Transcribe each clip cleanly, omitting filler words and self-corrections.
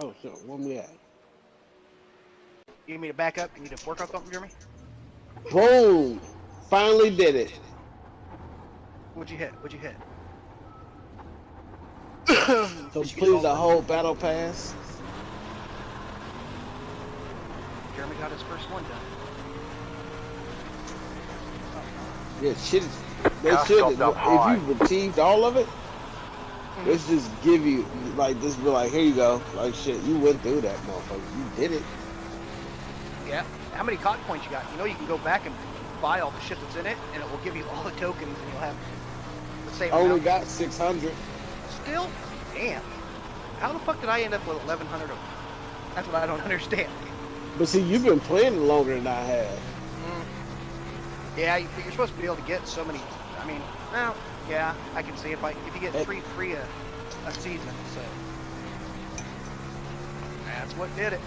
Oh shit, where me at? You need me to back up? You need to work on something, Jeremy? Boom! Finally did it. What'd you hit? What'd you hit? Completed the whole battle pass. Jeremy got his first one done. Yeah, shit. They should. If you achieved all of it, let's just give you like this. Be like, here you go. Like shit, you went through that, motherfucker. You did it. Yeah. How many cotton points you got? You know you can go back and buy all the shit that's in it, and it will give you all the tokens, and you'll have the same Only amount. got 600. Still? Damn. How the fuck did I end up with 1,100 of them? That's what I don't understand. But see, you've been playing longer than I have. Yeah, you're supposed to be able to get so many. I mean, well, yeah, I can see if you get 3 free a season, so that's what did it.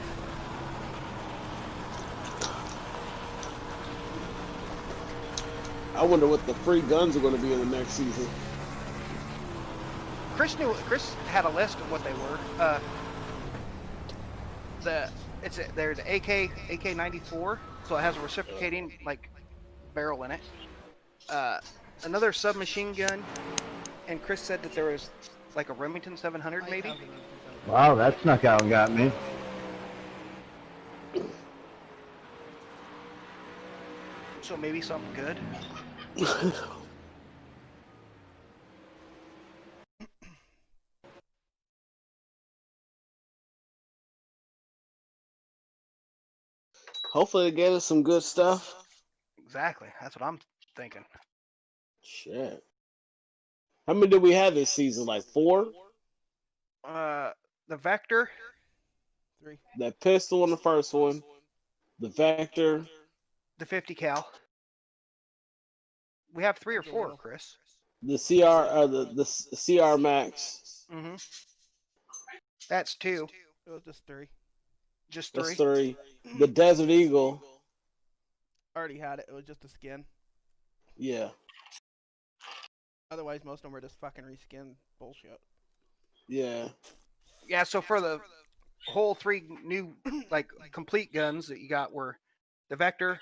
I wonder what the free guns are going to be in the next season. Chris had a list of what they were. There's the AK-94, so it has a reciprocating like barrel in it. Another submachine gun, and Chris said that there was like a Remington 700 maybe. Wow, that snuck out and got me. So maybe something good. Hopefully they gave us some good stuff. Exactly. That's what I'm thinking. Shit. How many did we have this season? Like 4? The Vector. 3. That pistol on the first one. The Vector. The 50 cal. We have 3 or 4, Chris. The CR, the CR Max. Mm-hmm. That's 2. It was just 3. Just 3. That's 3. The Desert Eagle. Already had it. It was just a skin. Yeah. Otherwise, most of them were just fucking reskin bullshit. Yeah. Yeah. So for the whole 3 new like complete guns that you got were the Vector,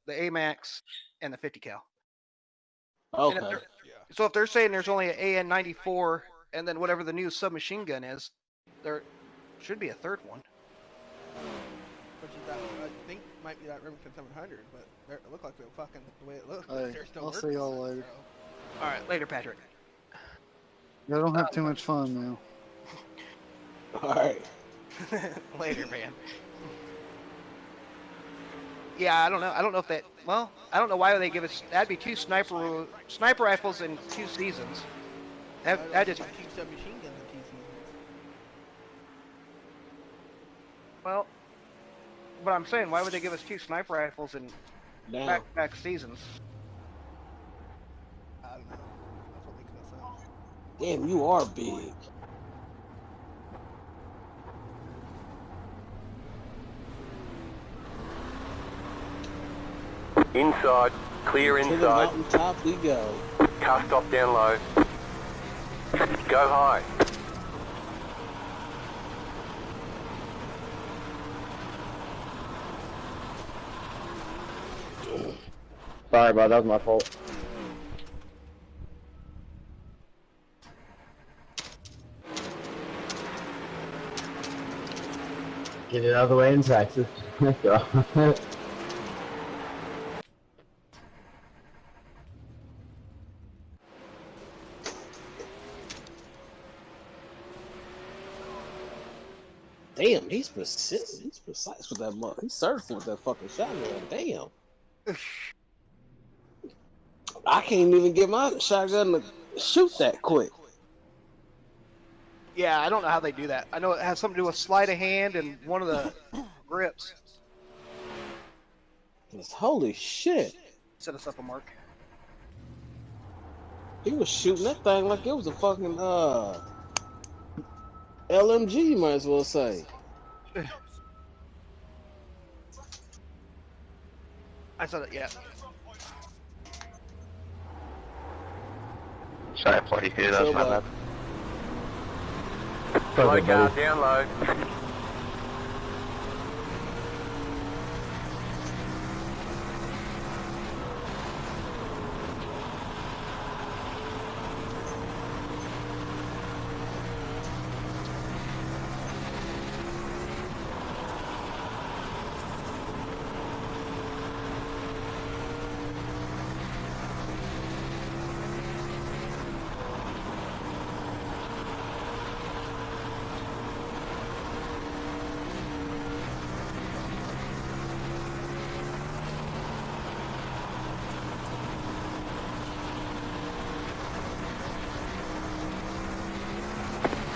the AMAX, and the 50 cal. Okay. So if they're saying there's only an AN-94 and then whatever the new submachine gun is, there should be a third one. Which is that, I think might be that Remington 700, but it looked like they're fucking the way it looks. Hey, They're still I'll working see y'all on it, later. so. All right, later, Patrick. Y'all don't have too much fun now. All right. Later, man. Yeah, I don't know. I don't know if that. Well, I don't know why they give us. That'd be 2 sniper rifles in 2 seasons. That just. 2 submachine guns in 2 seasons. Well, but I'm saying, why would they give us 2 sniper rifles in back-to-back seasons? I don't know. That's what makes no sense. Damn, you are big. Inside, clear To the inside, mountain top we go. cast off down low. Go high. Sorry, bro, that was my fault. Get it out of the way in Texas. Let's go. Damn, he's precise. He's precise with that mother. He's surfing with that fucking shotgun. Damn. I can't even get my shotgun to shoot that quick. Yeah, I don't know how they do that. I know it has something to do with sleight of hand and one of the grips. Holy shit. Set us up a mark. He was shooting that thing like it was a fucking LMG, you might as well say. I saw it, yeah. Sorry, I thought you hear that. So, My bad. Slow car down low.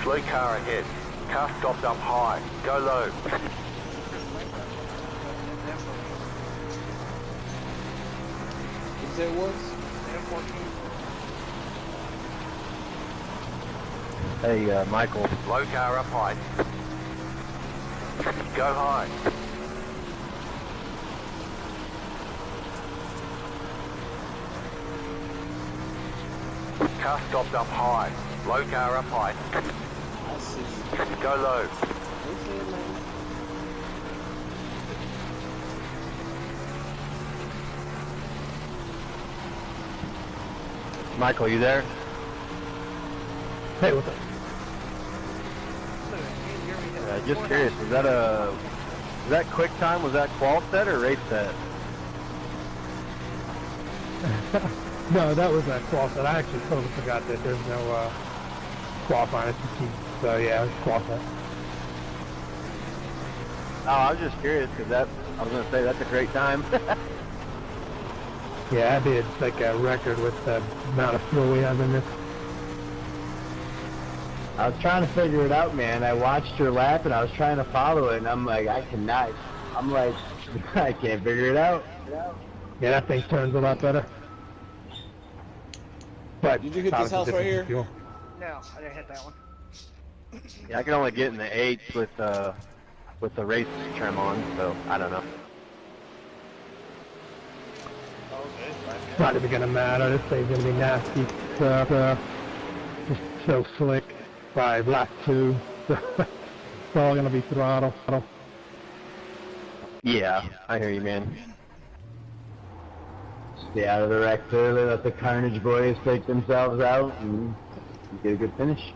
Slow car ahead. Car stopped up high. Go low. What you say it was? Hey, Michael. Low car up high. Go high. Car stopped up high. Low car up high. I see. Go low. Okay, man. Michael, you there? Hey, what's up? Just curious, was that quick time? Was that qual set or race set? No, that was a qual set. I actually totally forgot that there's no qualifying at the team. So yeah, it was qual set. Oh, I was just curious because I was gonna say that's a great time. Yeah, I did like a record with the amount of fuel we have in this. I was trying to figure it out, man. I watched your lap and I was trying to follow it, and I'm like, I cannot. I'm like, I can't figure it out. Yeah, that thing turns a lot better. But Did you hit this house right here? fuel. No, I didn't hit that one. Yeah, I can only get in the 8s with the race trim on, so I don't know. It's not even gonna matter. This thing's gonna be nasty. Just so slick by lap 2. It's all gonna be throttle. Yeah, I hear you, man. Stay out of the wreck early, let the Carnage boys take themselves out, and you get a good finish.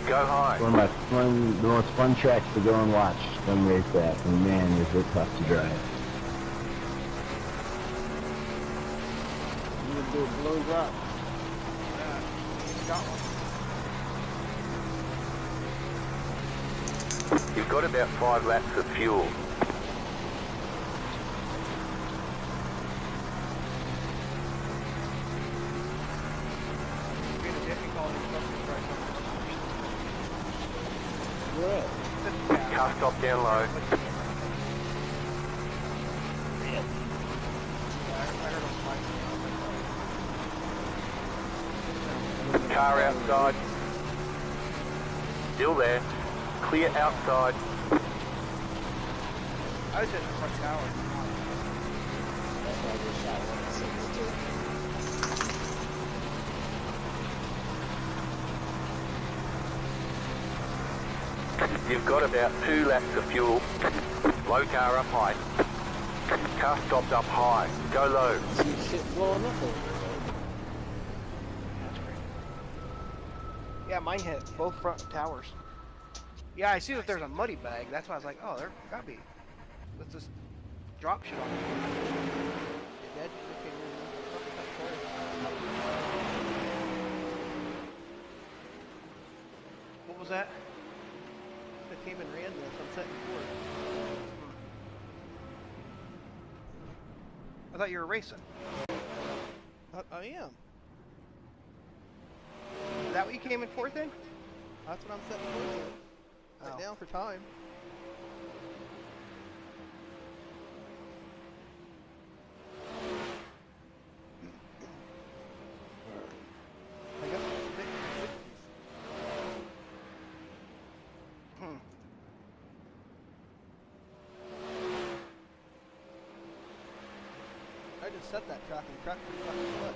Go high. One of the most fun tracks to go and watch them race that, and man, is it tough to drive. You gonna do a blow drop? Got one. You've got about 5 laps of fuel. Being a dip, you call it instructions right now. Where at? Car stop down low. Yeah, I heard him fight. Car outside. Still there. Clear outside. I was at the front tower. That's why I just shot one. You've got about 2 laps of fuel. Low car up high. Car stopped up high. Go low. See shit blowing up over there. That's great. Yeah, mine hit both front towers. Yeah, I see that there's a muddy bag. That's why I was like, oh, there gotta be. Let's just drop shit on it. You're dead. Okay, What was that? it came and ran this. I'm setting forward. I thought you were racing. I am. Is that what you came in fourth in? That's what I'm setting forward. Right Oh. down for time. I guess it's big. I just set that track and track pretty fucking good.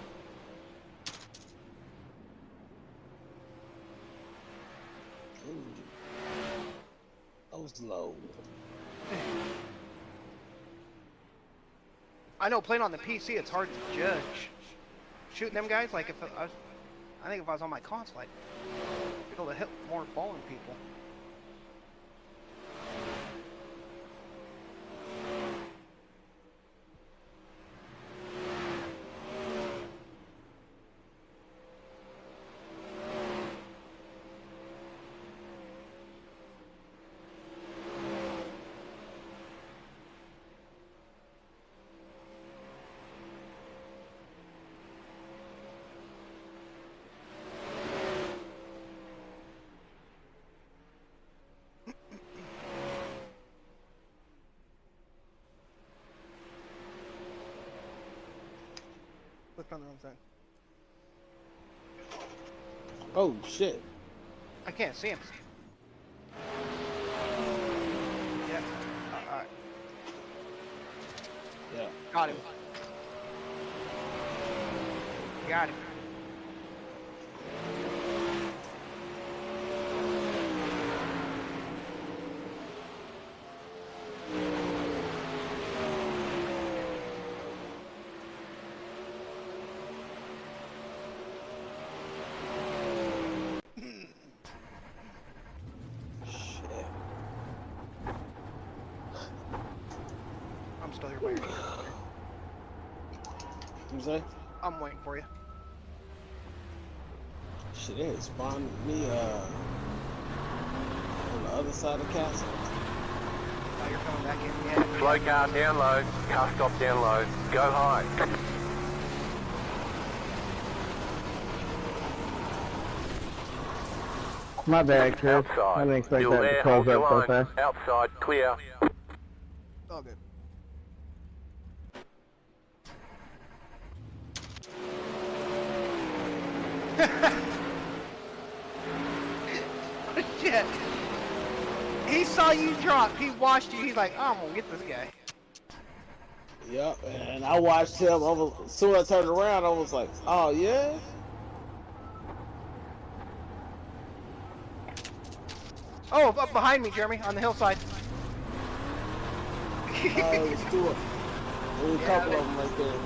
I was low. I know playing on the PC, it's hard to judge. Shooting them guys, like if I was, I think if I was on my console, I'd be able to hit more fallen people. clicked on the wrong thing. Oh shit. I can't see him. Yeah. Alright. Yeah. Got him. Got him. Shit. I'm still here waiting. You say? I'm waiting for you. Shit, they spawned me on the other side of the castle. Now you're coming back in. Yeah. Flow car down low, car stop down low, go high. My bad, Chris. I Outside, didn't expect still that to there, close hold your up so line. fast. Outside, clear. All good. Shit. He saw you drop. He watched you. He's like, oh, I'm gonna get this guy. Yep, and I watched him. As soon as I turned around, I was like, oh yeah? Oh, up behind me, Jeremy, on the hillside. There's two of them. There's a couple of them right there.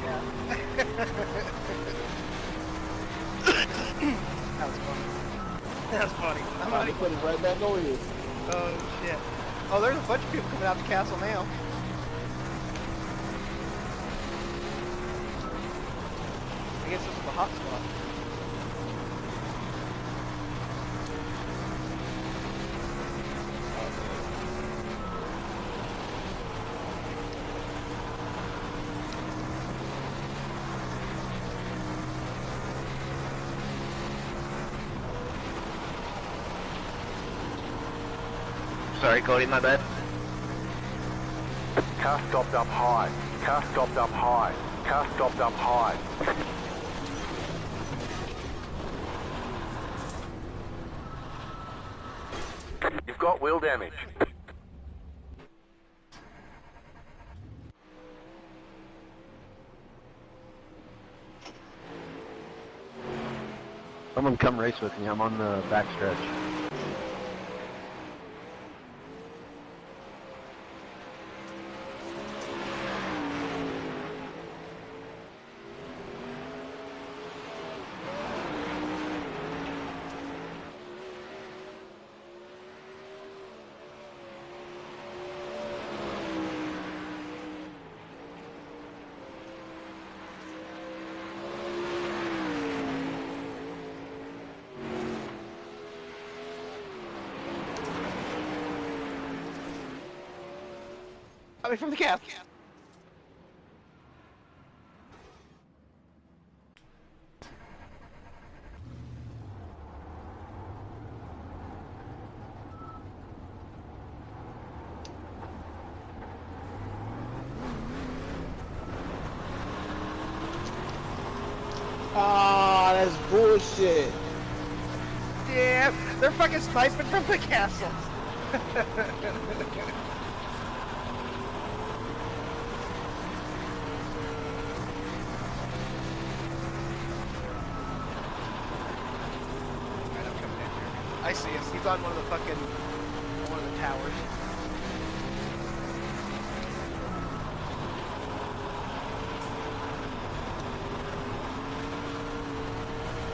That was funny. That's funny. I'm about to put it right back over here. Oh, shit. Oh, there's a bunch of people coming out the castle now. I guess this is the hot spot. Sorry, Cody, my bad. Car stopped up high, car stopped up high, car stopped up high. You've got wheel damage. Someone come race with me. I'm on the back stretch. Coming from the cab. Ah, that's bullshit. Yeah, they're fucking sniping from the castle. I see us. He's on one of the towers.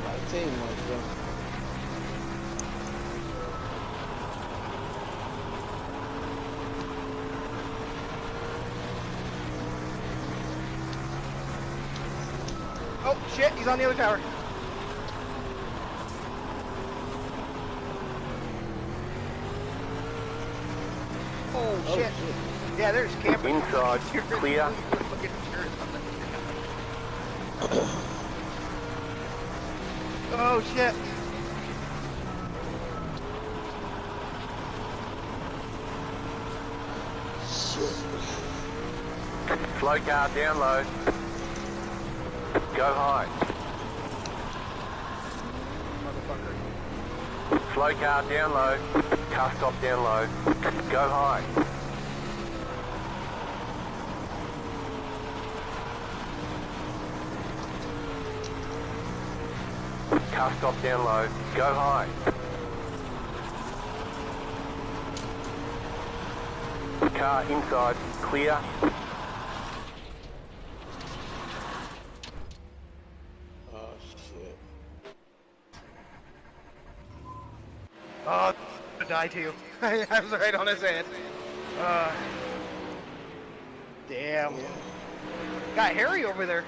My team was though. Oh shit, he's on the other tower. Oh shit. Yeah, there's camping. Inside, clear. Oh shit. Slow car down low. Go high. Motherfucker. Slow car down low. Car stop down low. Go high. Car stop down low. Go high. Car inside. Clear. Oh shit. Oh, I died too. I was right on his head. Damn. Got Harry over there.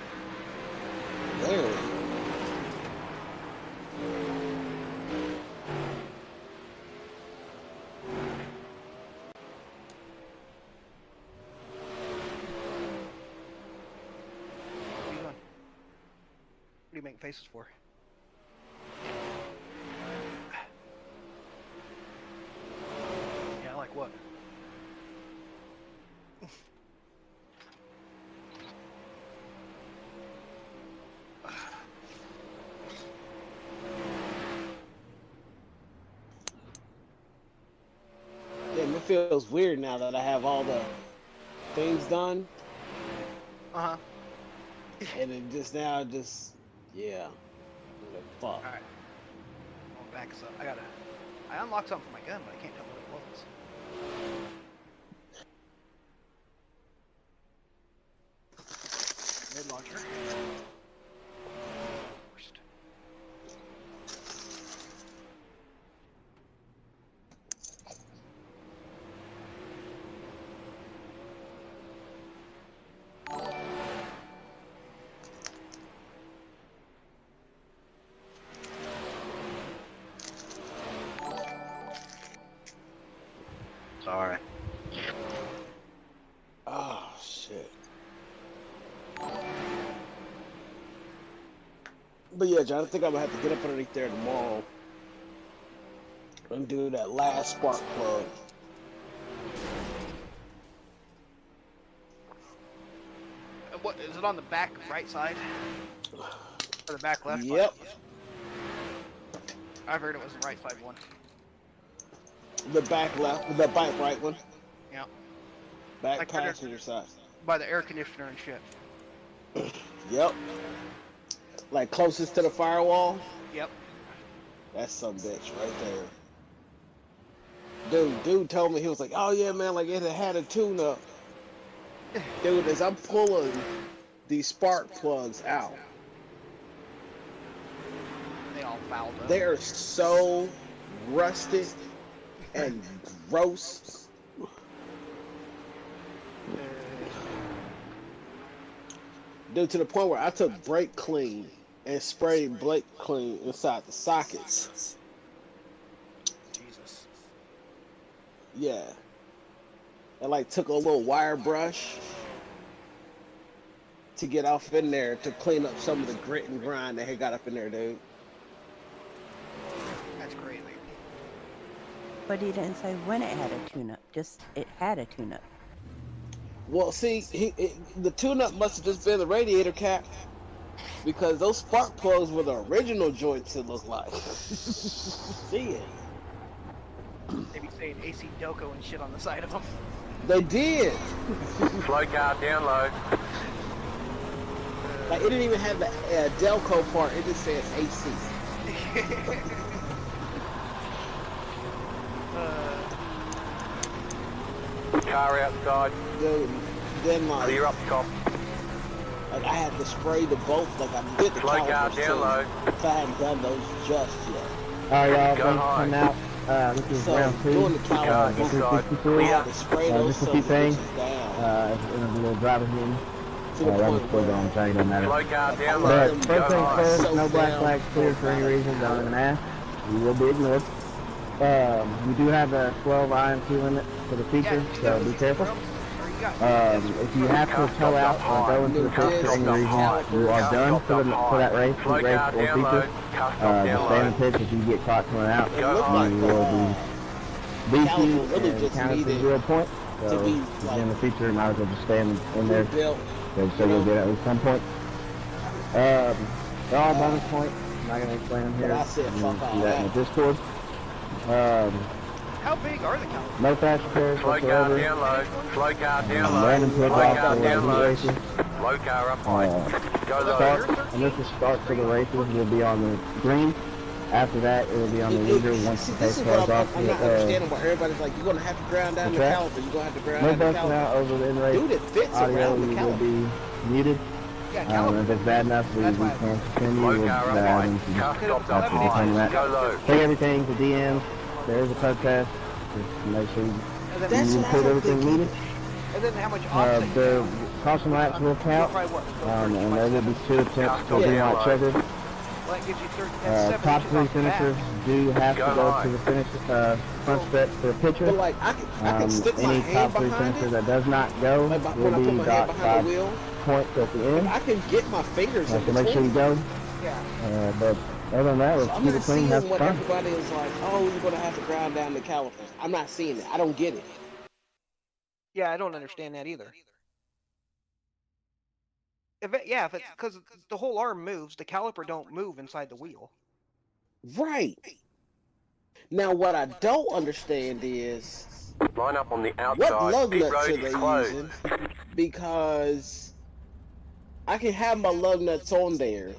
There. What are you doing? What are you making faces for? Yeah, like what? Damn, it feels weird now that I have all the things done, Uh-huh. and it just now just yeah. Like, fuck. Alright. I'll back us up. I unlocked something for my gun, but I can't tell what it was. Mid launcher. Worst. Sorry. Oh shit. But yeah, John, I think I'm gonna have to get up underneath there tomorrow and do that last spark plug. What is it on the back right side? Or the back left? Yep. Side? I've heard it was the right side one. The back left, the back right one. Yeah. Back Like passenger side. By the air conditioner and shit. Yep. Like closest to the firewall. Yep. That's some bitch right there. Dude told me, he was like, oh yeah, man, like it had a tune-up. Dude, as I'm pulling these spark plugs out, They all fouled up. they are so rusted and gross. Dude, to the point where I took brake clean and sprayed brake clean inside the sockets. Jesus. Yeah. And like took a little wire brush to get off in there to clean up some of the grit and grind that had got up in there, dude. That's crazy. But he didn't say when it had a tune-up. Just it had a tune-up. Well, see, the tune-up must have just been the radiator cap, because those spark plugs were the original joints, it looked like. See it? They be saying AC Delco and shit on the side of them. They did. Slow car down low. Like, it didn't even have the Delco part, it just said AC. Car outside. Dude, then like, Clear up top. like I had to spray the bolt, like I did the Slow car calipers down too, low. if I hadn't done those just yet. Alright, y'all, Go thanks for high. coming out. This is So, round 2. doing the calipers, inside. 363. I had to spray those just a sons few of things. bitches down. It was a little driver meeting. To the I'm point still where going, so it don't matter. Slow car down But low. first Go things high. first, Soak no black down. flags cleared for any reason, don't even ask. You will be ignored. We do have a 12 IMT limit for the feature, so be careful. If you have to tow out or go into the truck for any reason, you are done for that race, Slow heat race car or down low. feature. Car stop Just down stay in low. the pitch. If you get caught towing out, It looked high. like you will be Caliber BC'd really and just counted for needed 0 points. to So, be, if like, you're in the feature, you might as well just stay in there. rebuilt. So you'll get at least some points. They're all bonus points. I'm not gonna explain them here. But I said fuck all in the that. Discord. How big are the calipers? No fast repairs Slow car whatsoever. down low. Slow car down low. Random Slow pickoff car for down heat low. races. Low car up high. Go low. Start, and this is start for the races. Will be on the green. After that, it will be on the leader once See, the this pace is cars what off. I'm not understanding why everybody's like, you're going to have to ground down the track. caliper. You're going to have to ground No down the busting caliper. out over the in-race. Dude, it fits Audio around the will caliper. be muted. Yeah, caliper. If it's bad enough, we That's can why- continue Low with car up that. high. And Car stopped up That's what high. I'm at. Go low. take everything to DMs. There is a protest. Just make sure you And then, That's what I put don't everything think needed. and then how much offset you The have? caution laps will count. Probably what? And there will be 2 attempts for green light checker. Well, that gives you 30, that's 7 Top inches 3 off the back. finishers do have Go to go high. to the finish front stretch for a picture. But like, I can stick my Any hand top 3 behind finisher it. that does not go Like when will I put be my hand docked behind the 5 wheel, points at the end. I can get my fingers in So make sure you between. go. Yeah. But other than that, let's I'm keep not it clean, seeing have what fun. everybody is like, oh, you're going to have to ground down the calipers. I'm not seeing it. I don't get it. Yeah, I don't understand that either. If it's because the whole arm moves, the caliper don't move inside the wheel. Right. Now, what I don't understand is Line up on the what outside. lug Pit nuts road are is they closed. using? Because I can have my lug nuts on there,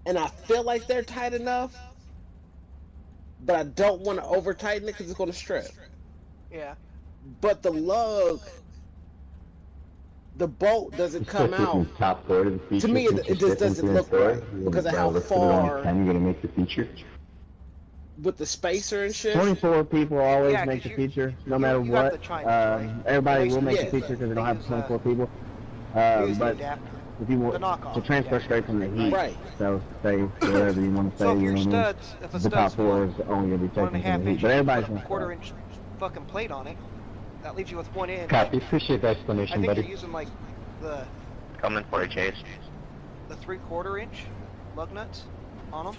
and I feel like they're tight enough, but I don't want to over tighten it because it's going to strip. Yeah. But the lug, the bolt doesn't come out. Top third of the feature. To me, it just doesn't look right because of how far You're gonna make the feature. with the spacer and shit. 24 people always Yeah, make 'cause the feature, no matter you got what. the Chinese, right? Everybody They will make use- the feature because they don't they have use, 24 people. Use the But adapter. if you the want knockoff to transfer adapter. straight from the heat, Right. so say whatever you want to say. So if you your know what I mean? studs, if a The top stud's 4 is only going to be 1.5 taken from the heat, inch, but everybody's put going a to quarter-inch fucking plate on it. That leaves you with 1 inch. Copy. Appreciate the I explanation, think you're buddy. using like the Coming for you, Chase. 3/4 inch lug nuts on them.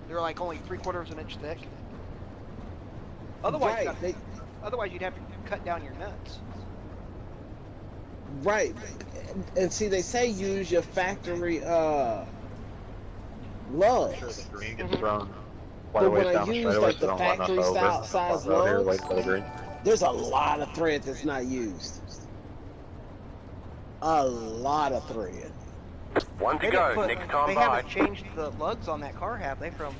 They're like only 3/4 inch thick. Otherwise, Right. otherwise you'd have to cut down your nuts. Right. And see, they say use your factory lugs. Green gets thrown. But when I use like the factory style size lugs, there's a lot of thread that's not used. A lot of thread. One to They go. didn't put- Next time they by. haven't changed the lugs on that car, have they? From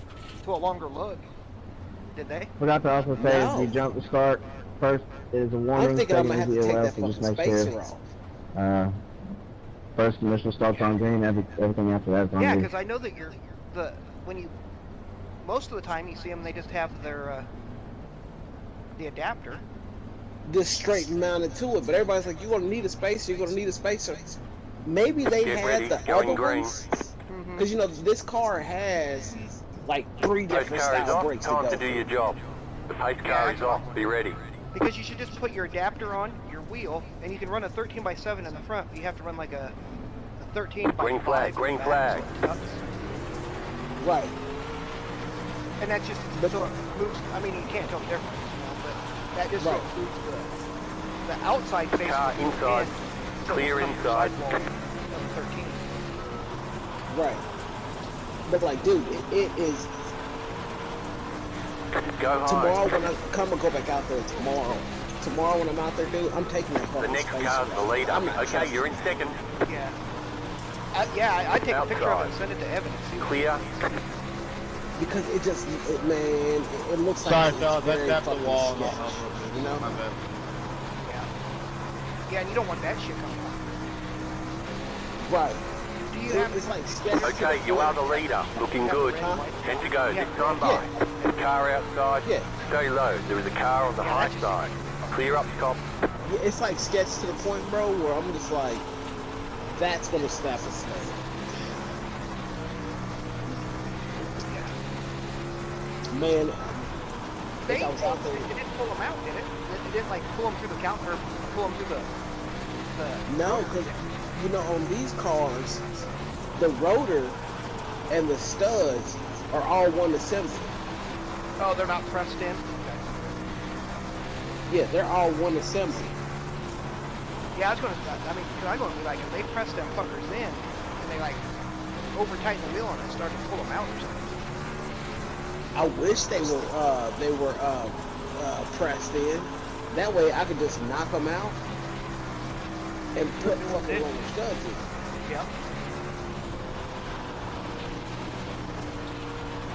to a longer lug, did they? Forgot to also say, No. if you jump the start, first is a warning, I'm thinking I'm gonna have second to is take EOS, that so just fucking make spacer sure, off. first initial starts on green, everything after that's on Yeah, green. because I know that when you most of the time you see them, they just have their the adapter. This straight mounted to it, but everybody's like, you're gonna need a spacer. You're gonna need a spacer. Maybe they Get had ready, the going other green. ones, because you know this car has like 3 Pace different car is style off. brakes to Time go. to do your job. The pace car is off. Be ready. Because you should just put your adapter on your wheel, and you can run a 13x7 in the front. But you have to run like a 13x5. Green flag, green back, flag. so it tucks. Right. And that's just so it moves. I mean, you can't tell the difference, you know, but that just sort of moves the outside face. Car inside. Clear inside. Sidewall of 13. Right. But like, dude, it is Go high. tomorrow when I come and go back out there tomorrow. Tomorrow when I'm out there, dude, I'm taking that The fucking next spacer car's the off. leader. I'm not Okay, trusting you're in second. Yeah. I'd take a picture of it Outside. and send it to Evan and see what Clear. because it just, man, it looks like Sorry, it's fellas, very that's the fucking wall. sketch, you know? My bad. Yeah, and you don't want that shit coming out. Right. Do you have It's like sketch. Okay, you are the leader. Looking good. 10 to go. Next time by. Car outside. Yeah. Stay low. There is a car on the high side. Clear up top. Yeah, it's like sketch to the point, bro, where I'm just like, that's gonna snap a snake. Man, I think I was out there. It didn't pull them out, did it? It didn't like pull them through the counter, pull them through the No, because, you know, on these cars, the rotor and the studs are all one assembly. Oh, they're not pressed in? Yeah, they're all one assembly. Yeah, I was gonna, I mean, 'cause I'm gonna be like, if they press them fuckers in, and they like over tightened the wheel on it and started to pull them out or something. I wish they were pressed in. That way I could just knock them out and put fucking longer studs in. Yeah.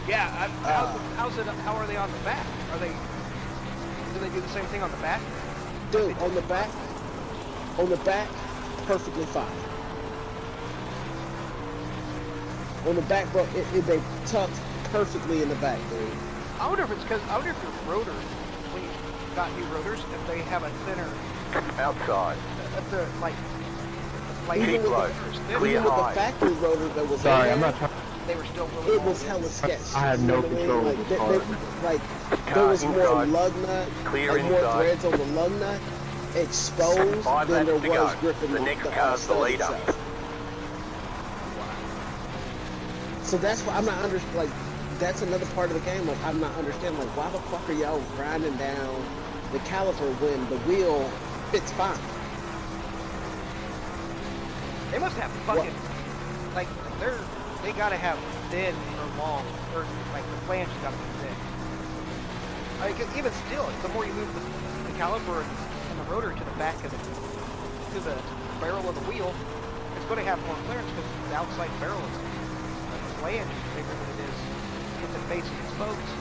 Yeah. How are they on the back? Do they do the same thing on the back? Dude, on the back, perfectly fine. On the back, bro, they tucked perfectly in the back, dude. I wonder if it's because your rotors, when you got new rotors, if they have a thinner outside. If they're like keep low, clear with high. the factory rotor that was Sorry, in I'm there, not trying. they were still really it was hella sketch. I have no control of the car. There was more inside, lug nut, clear like more inside. threads on the lug nut exposed 5 than there laps to go. was gripping The next car's the stud leader. itself. So that's why I'm not like, that's another part of the game. Like, I'm not understanding, like, why the fuck are y'all grinding down the caliper when the wheel fits fine? They must have fucking like they gotta have thin or long, or like the flange has gotta be thin. I mean, 'cause even still, the more you move the caliper and the rotor to the back of the barrel of the wheel, it's going to have more clearance because the outside barrel is the flange is bigger than it is with the face of the spokes.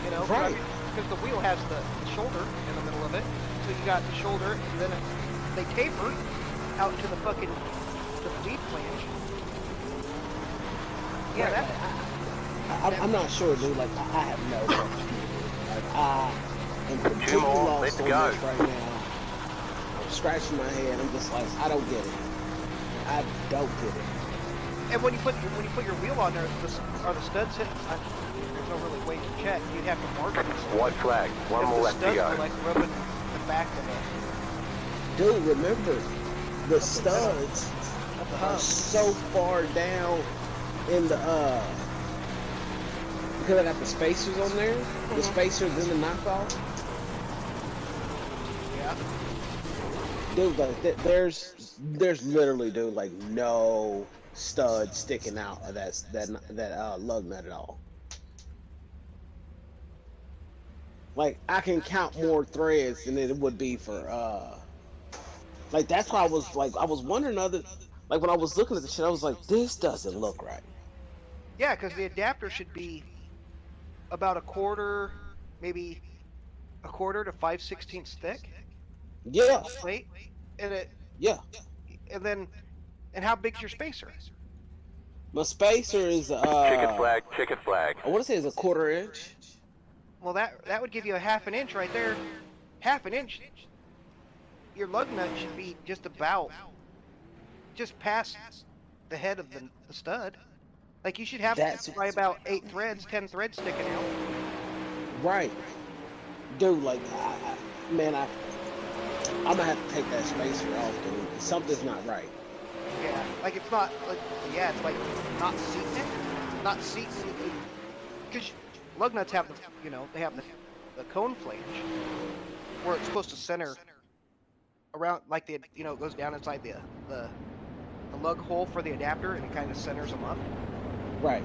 You know, Right. because the wheel has the shoulder in the middle of it, so you got the shoulder, and then they taper out to the fucking lead flange. Yeah, Right. I'm not sure, dude. Like, I have no fucking clue. Like, I am completely lost let's on go. this right now. I'm scratching my head. I'm just like, I don't get it. I don't get it. And when you put your wheel on there, are the studs hitting? There's no really way to check. You'd have to mark them. White flag. One more lap to studs go. are like rubbing the back of it. Dude, remember, the studs are so far down in the, because I got the spacers on there, the spacers in the knockoff. Yeah. Dude, like, there's literally, dude, like, no stud sticking out of that lug nut at all. Like, I can count more threads than it would be for, like, that's why I was wondering like, when I was looking at the shit, I was like, this doesn't look right. Yeah, because the adapter should be about a quarter, maybe a quarter to 5/16 thick. Yeah. Plate, and it. Yeah. And how big's your spacer? My spacer is Checkered flag. Checkered flag. I want to say it's a 1/4 inch. Well, that would give you a 1/2 inch right there. 1/2 inch. Your lug nut should be just past the head of the stud. Like, you should have probably about 8 threads, 10 threads sticking out. Right. Dude, like, I'm gonna have to take that spacer off, dude. Something's not right. Yeah, like, it's not, like, yeah, it's like not seating it. Not seating it. Because lug nuts have they have the cone flange where it's supposed to center around, like, it goes down inside the lug hole for the adapter, and it kind of centers them up. Right.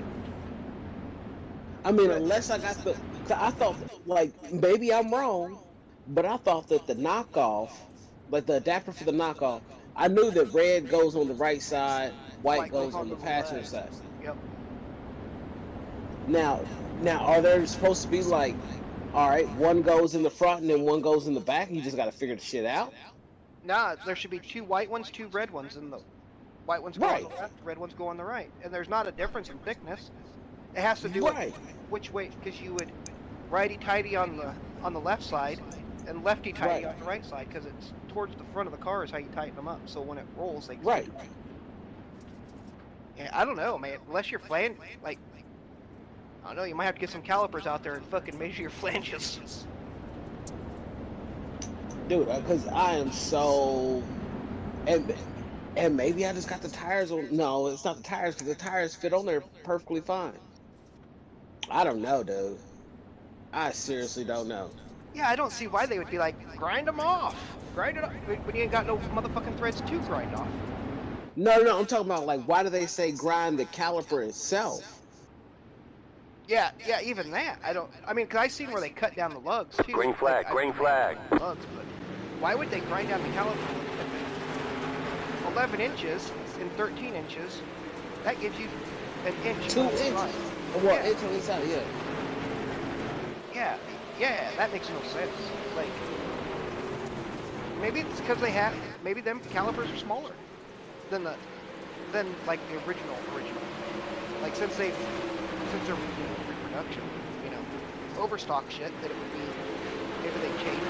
I mean, unless I got I thought, like, maybe I'm wrong, but I thought that the knockoff, like the adapter for the knockoff, I knew that red goes on the right side, white goes on the passenger side. Yep. Now, are there supposed to be, like, all right, one goes in the front and then one goes in the back, and you just got to figure the shit out? Nah, there should be 2 white ones, 2 red ones, and the white ones go on the left, red ones go on the right. And there's not a difference in thickness. It has to do with which way, because you would righty-tighty on the left side and lefty-tighty on the right side, because it's towards the front of the car is how you tighten them up. So when it rolls, they Yeah, I don't know, man. Unless you're like, I don't know, you might have to get some calipers out there and fucking measure your flanges. Dude, because I am so... And maybe I just got the tires on... No, it's not the tires, because the tires fit on there perfectly fine. I don't know, dude. I seriously don't know. Yeah, I don't see why they would be like, grind them off. Grind it off. When you ain't got no motherfucking threads to grind off. No, I'm talking about like why do they say grind the caliper itself? Yeah, even that. I mean, because I seen where they cut down the lugs too. Green flag, green flag. Lugs, but why would they grind down the caliper? 11 inches and 13 inches, that gives you an inch. 2 inches. Well, inch on each side, yeah. Yeah, that makes no sense. Like, maybe it's because maybe them calipers are smaller than like the original. Like since they're reproduction, overstock shit, that it would be maybe they changed.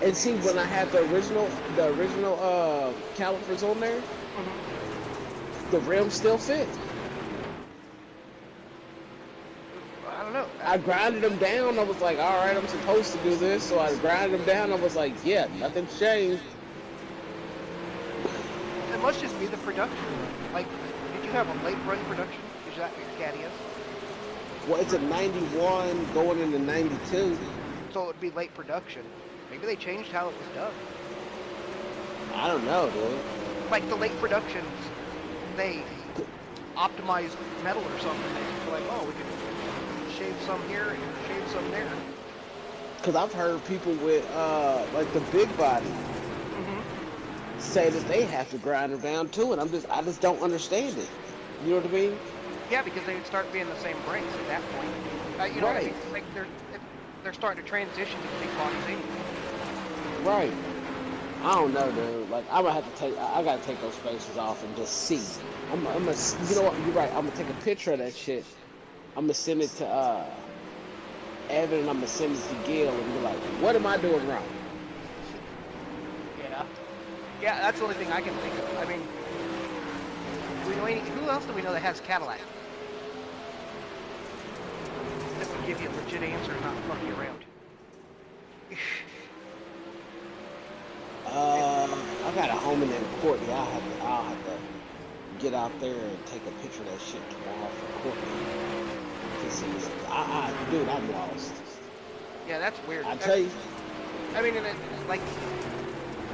And see, when I had the original calipers on there, the rims still fit. I don't know. I grinded them down. I was like, all right, I'm supposed to do this. So I grinded them down. I was like, yeah, nothing's changed. It must just be the production. Like, did you have a late run production? Is that what your caddy is? Well, it's a 91 going into 92. So it would be late production. Maybe they changed how it was done. I don't know, dude. Like the late productions, they optimized metal or something. They're like, oh, we could shave some here and shave some there. Because I've heard people with like the big body say that they have to grind them down too, and I just don't understand it. You know what I mean? Yeah, because they would start being the same brakes at that point. You know what I mean? Like they're starting to transition to big bodies anyway. Right. I don't know, dude. Like I gotta take those spacers off and just see. I'm gonna, you know what? You're right. I'm gonna take a picture of that shit. I'm gonna send it to Evan, and I'm gonna send it to Gil, and be like, "What am I doing wrong?" Yeah, that's the only thing I can think of. I mean, do we know who else do we know that has Cadillac? That would give you a legit answer and not fuck you around. I got a home in Courtney. I'll have to get out there and take a picture of that shit tomorrow for Courtney. Dude, I'm lost. Yeah, that's weird. I tell you. I mean, like,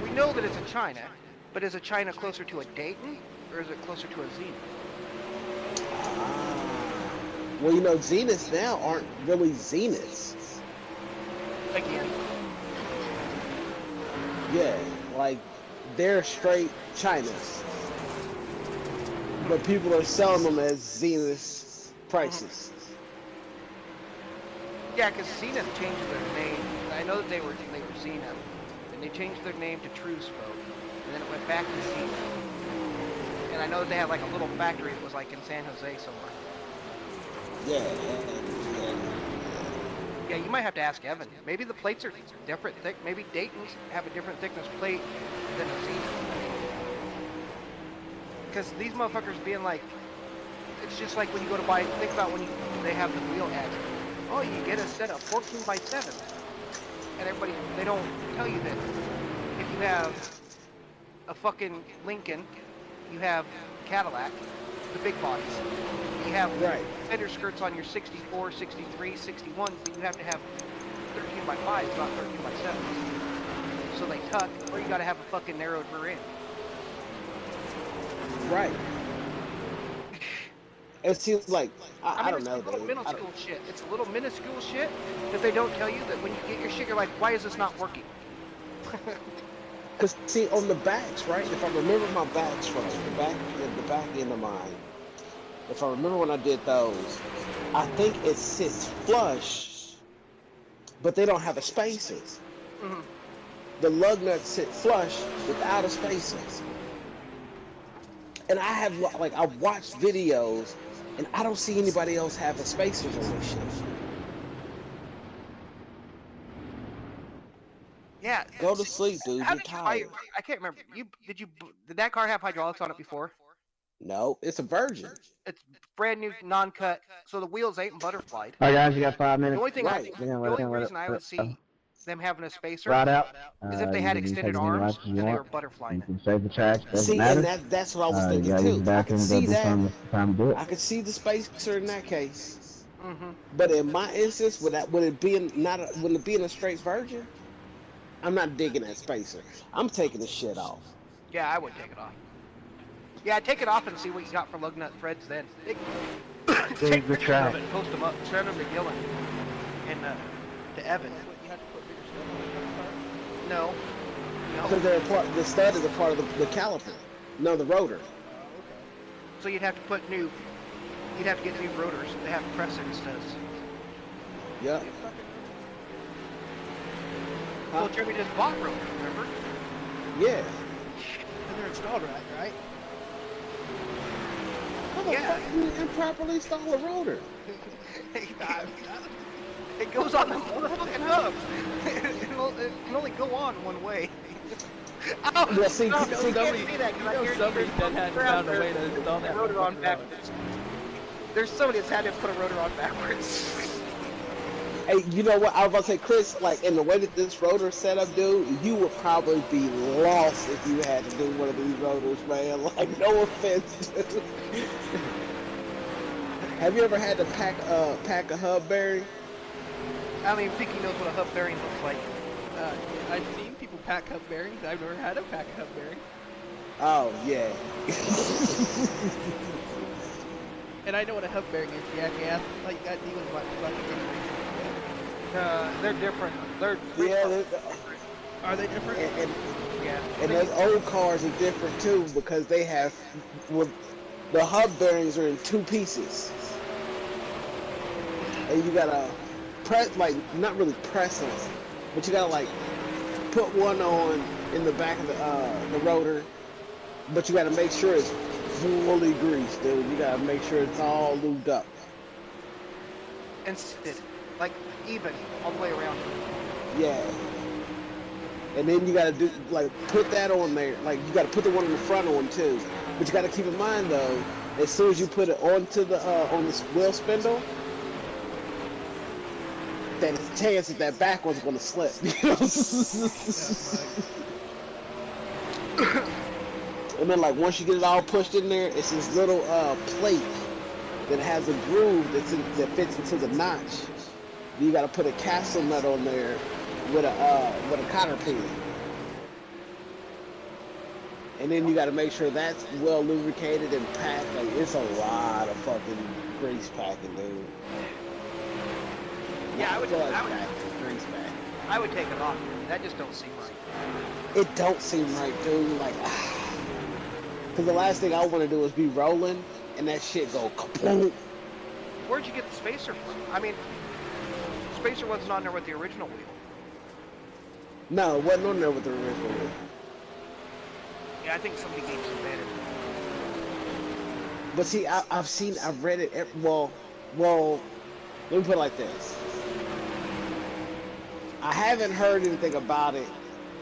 we know that it's a China, but is a China closer to a Dayton or is it closer to a Zenith? Well, you know, Zeniths now aren't really Zeniths. Again. Yeah, like they're straight Chinas, but people are selling them as Zenith prices. Yeah, because Zenith changed their name. I know that they were Zenith, and they changed their name to TrueSpoke, and then it went back to Zenith. And I know that they had like a little factory that was like in San Jose somewhere. Yeah. Yeah, you might have to ask Evan. Maybe the plates are different thick. Maybe Dayton's have a different thickness plate than a Zenith. Because these motherfuckers being like, it's just like when you go to buy. Think about when they have the wheel ads. Oh, you get a set of 14x7, and everybody, they don't tell you that if you have a fucking Lincoln, you have Cadillac, the big bodies. You have fender skirts on your 64, 63, 61s, but you have to have 13x5s, not 13x7s. So they tuck, or you gotta have a fucking narrowed rear end. Right. It seems like, I don't know. It's a little minuscule shit. It's a little minuscule shit that they don't tell you that when you get your shit, you're like, why is this not working? Because, see, on the backs, right? If I remember my backs right, the back end of mine, if I remember when I did those, I think it sits flush, but they don't have a spacer. The lug nuts sit flush without a spacer. And I have, like, I've watched videos, and I don't see anybody else having spacers on this shit. Yeah. Go to sleep, dude. You're tired. I can't remember. Did that car have hydraulics on it before? No, it's a Virgin. It's brand new, non-cut, so the wheels ain't butterflied. All right, guys, you got 5 minutes. The only thing the only reason I would see them having a spacer is if they had extended arms and they were butterflying. You can save the tracks. See, and that's what I was thinking too. I could see that. I could see the spacer in that case. But in my instance, would it be in a straight Virgin? I'm not digging that spacer. I'm taking the shit off. Yeah, I would take it off. Yeah, take it off and see what you got for lug nut threads then. Take Save the pictures track. of it and post them up. Send them to Gillen and to Evan. What, you have to put bigger stuff on the car? No. Because they're the stud is a part of the caliper. No, the rotor. Okay. So you'd have to put new. You'd have to get new rotors. They have pressing studs. Yeah. Well, Jeremy just bought rotors, remember? Yeah. And they're installed right? How the fuck can you improperly install a rotor? It goes on the fucking hub. It can only go on one way. Oh, Well, see, no, see, you somebody- can't see that 'cause I hear somebody there's that had found a way to install that rotor on fucking backwards. There's somebody that's had to put a rotor on backwards. Hey, you know what? I was about to say, Chris, like, in the way that this rotor set up, dude, you would probably be lost if you had to do one of these rotors, man. Like, no offense, dude. Have you ever had to pack a hub bearing? I don't even think he knows what a hub bearing looks like. I've seen people pack hub bearings. I've never had to pack a hub bearing. Oh, yeah. And I know what a hub bearing is. Yeah. Like that deal is what fucking. They're different. Are they different? Yeah. And those old cars are different too because they have, well, the hub bearings are in two pieces, and you gotta press, like, not really press them, but you gotta like put one on in the back of the rotor, but you gotta make sure it's fully greased, dude. You gotta make sure it's all lubed up. And like even all the way around. Yeah. And then you gotta do, like, put that on there. Like, you gotta put the one in the front on too. But you gotta keep in mind though, as soon as you put it onto the on the wheel spindle, that there's a chance that that back one's gonna slip. You know? And then, like, once you get it all pushed in there, it's this little plate that has a groove that fits into the notch. You gotta put a castle nut on there with a cotter pin, and then you gotta make sure that's well lubricated and packed. Like, it's a lot of fucking grease packing, dude. Yeah, I would grease pack. I would take it off. That just don't seem right. It don't seem right, dude. Like, because the last thing I want to do is be rolling and that shit go kaboom. Where'd you get the spacer from? I mean, the spacer wasn't on there with the original wheel. No, it wasn't on there with the original wheel. Yeah, I think somebody gave some better. But see, I've read it. Well, let me put it like this. I haven't heard anything about it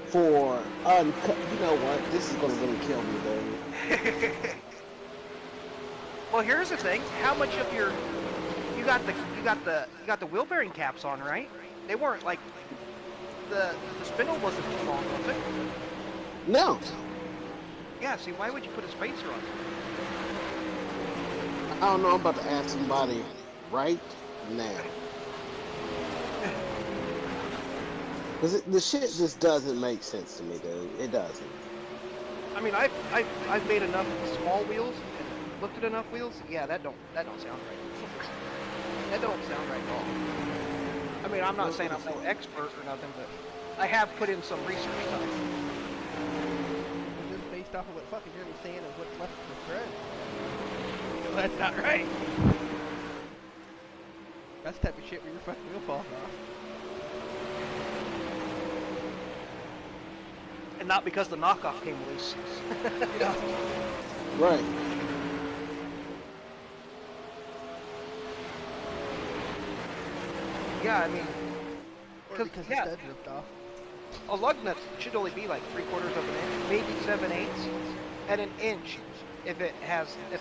for uncut. You know what? This is gonna really kill me, dude. Well, here's the thing. How much of your you got the wheel bearing caps on, right? They weren't like the spindle wasn't too long, was it? No. Yeah. See, why would you put a spacer on? I don't know. I'm about to ask somebody right now. Cause the shit just doesn't make sense to me, dude. It doesn't. I mean, I've made enough small wheels and looked at enough wheels. Yeah, that don't sound right. That don't sound right at all. I mean, I'm not saying I'm no expert or nothing, but I have put in some research stuff. Just based off of what fucking Jeremy's saying of what's left of the thread. So that's not right. That's the type of shit where your fucking wheel falls off. And not because the knockoff came loose. Yeah. Right. Yeah, I mean, Or because the stud ripped off. a lug nut should only be like 3/4 of an inch, maybe 7/8, and an inch if it encases the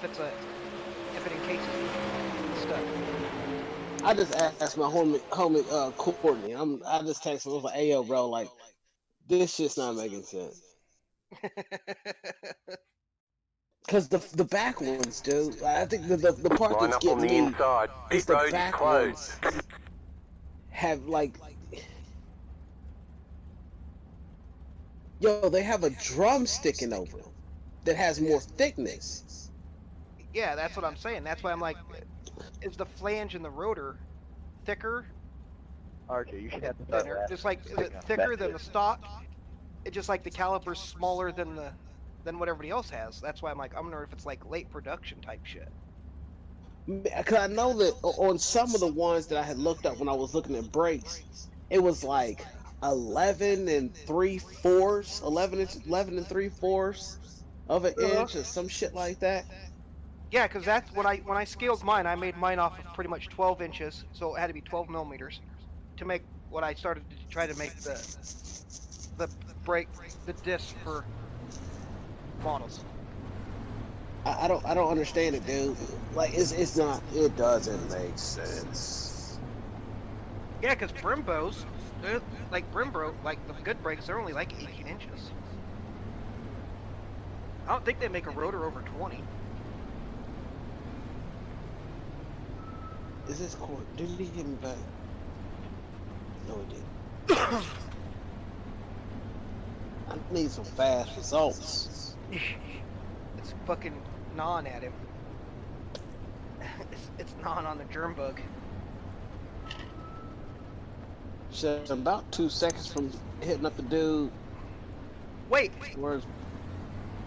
stud. I just asked my homie Courtney. I just texted him. I was like, "Hey, yo, bro, like, this shit's not making sense." Because the back ones, dude. I think the part Line that's up on getting the me inside. is Pit the road is back closed. ones have like, yo, they have a drum sticking over them. that has more thickness. Yeah, that's what I'm saying. That's why I'm like, is the flange and the rotor thicker? Archer, you should have to Thinner? Just like, is it thicker than the stock? It's just like the caliper's smaller than what everybody else has. That's why I'm like, I'm wondering if it's like late production type shit. Because I know that on some of the ones that I had looked up when I was looking at brakes, it was like 11 and 3/4, 11 and 3/4 of an inch or some shit like that. Yeah, because that's when I scaled mine. I made mine off of pretty much 12 inches, so it had to be 12 millimeters to make what I started to try to make the disc for models. I don't understand it, dude. Like it's not. It doesn't make sense. Yeah, because Brembos, like Brembro, like the good brakes, they're only like 18 inches. I don't think they make a rotor over 20. Is this court? Did he hit me back? No, he didn't. I need some fast results. It's fucking gnawing at him. It's gnawing on the germ bug. So I'm about 2 seconds from hitting up the dude. Wait. Where's?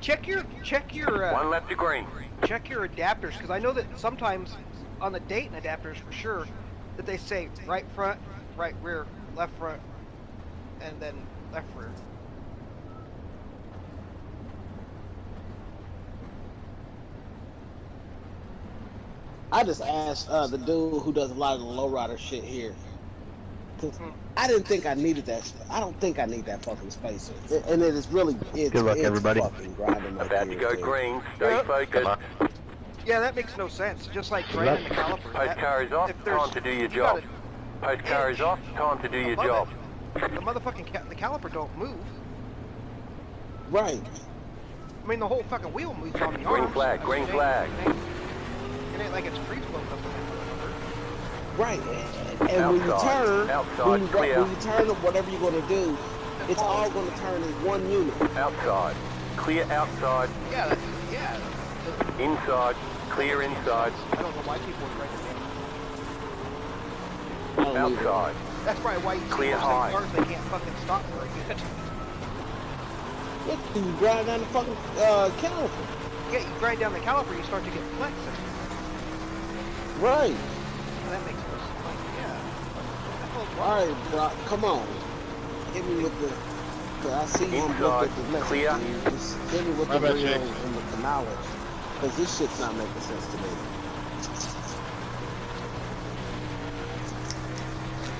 Check your. One left to green. Check your adapters, because I know that sometimes on the Dayton adapters for sure that they say right front, right rear, left front, and then left rear. I just asked the dude who does a lot of the lowrider shit here. Cause I didn't think I needed that. I don't think I need that fucking spacer. And it is really. Good luck, everybody. Fucking grinding my About to go gears, green. Stay focused. Yeah, that makes no sense. Just like grinding the caliper. Post car is off. Time to do your job. Post car is off. Time to do your job. The motherfucking the caliper don't move. Right. I mean, the whole fucking wheel moves on the Green arms. flag. Green flag. It ain't like it's free floating up there. Right. And when you turn, when you turn whatever you're gonna do, it's all gonna turn in one unit. Outside. Clear outside. Yeah. Inside. Clear inside. I don't know why people would write it Outside. That's probably why you Clear see high. cars they can't fucking stop very good. Look, you grind down the fucking caliper. Yeah, you grind down the caliper, you start to get flex. Right. Well, that makes no sense. Like, yeah. All right, bro. Come on. Hit me with the. I see you look at the message. Clear. Just hit me with the real and with the knowledge. Because this shit's not making sense to me.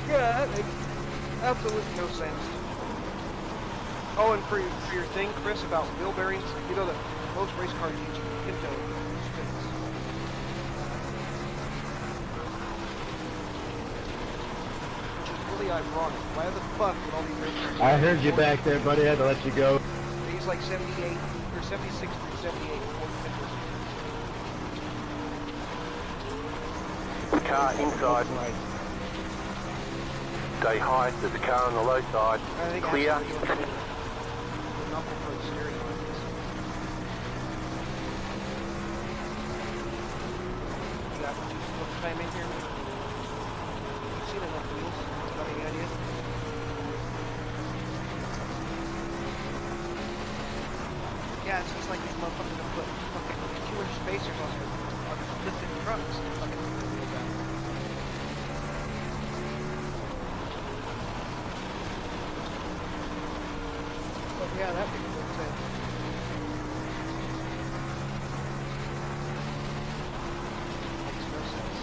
Yeah, that makes absolutely no sense. Oh, and for your thing, Chris, about wheel bearings, you know that most race cars use Pinto spins. Which is really ironic. Why the fuck would all these race cars I heard you back there, buddy. I had to let you go. they use like 78 or 76 through 78 Ford Pintos? Car inside. Stay high. There's a car on the low side. Clear. Time in here. You've seen enough wheels. Got any idea? Yeah, it's just like these motherfuckers that put fucking 2-inch spacers on their lifted trucks. Fucking wheel down. But yeah, that makes no sense. Makes no sense.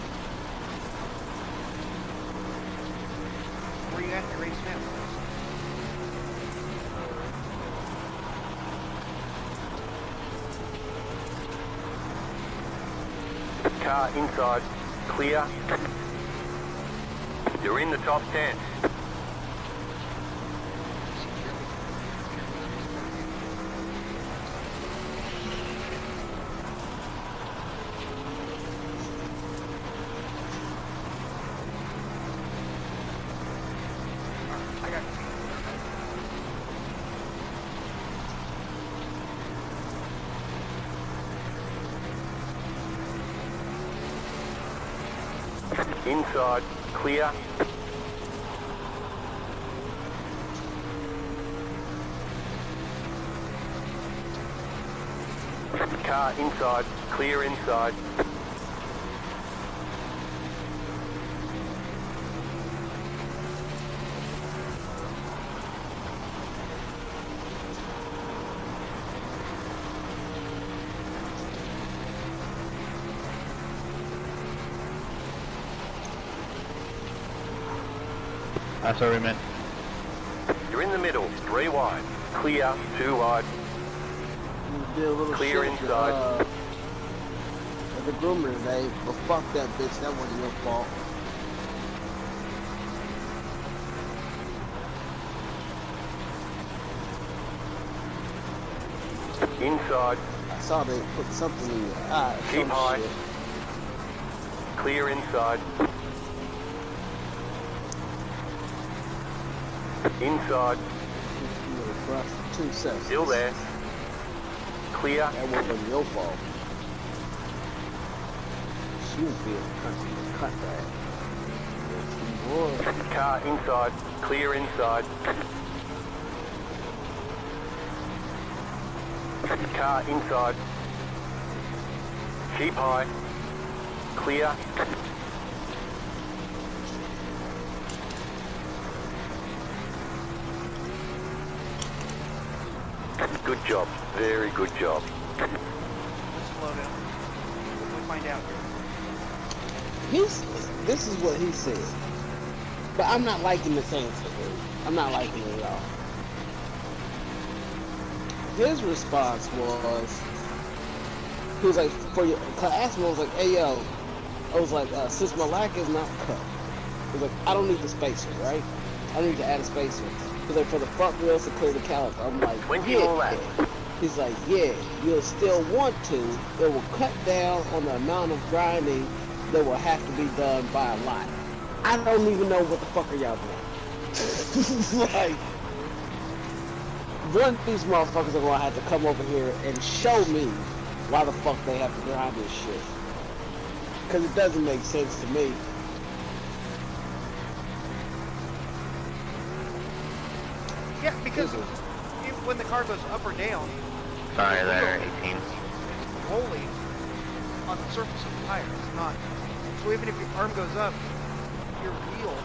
Where you at the race now? Car inside. Clear. You're in the top 10. I got inside, clear. Car inside, clear inside. That's what we meant. You're in the middle, 3 wide. Clear, 2 wide. You did a little Clear shit inside. At the groomer today, but fuck that bitch, that wasn't your fault. Inside, I saw they put something in your eye. keep some high. shit. Clear inside. Inside, You were bruh for 2 seconds. still there. Clear, That wasn't your fault. She was being country to cut that. Yes, she was. car inside, clear inside. Car inside. Keep high. Clear. Good job. Very good job. Let's slow down. We'll find out. This is what he said. But I'm not liking this answer, dude. I'm not liking it at all. His response was, he was like, I asked him, I was like, hey yo, I was like, since my lack is not cut, he was like, I don't need the spacer, right? I need to add a spacer. He's like, for the front wheels to clear the caliper. I'm like, 20 yeah. more laps. He's like, yeah, you'll still want to. It will cut down on the amount of grinding that will have to be done by a lot. I don't even know what the fuck are y'all doing. Like, one of these motherfuckers are gonna have to come over here and show me why the fuck they have to grind this shit. Cause it doesn't make sense to me. Yeah, because when the car goes up or down, Sorry there, 18. it's wholly on the surface of the tire. It's not. So even if your arm goes up, your wheel,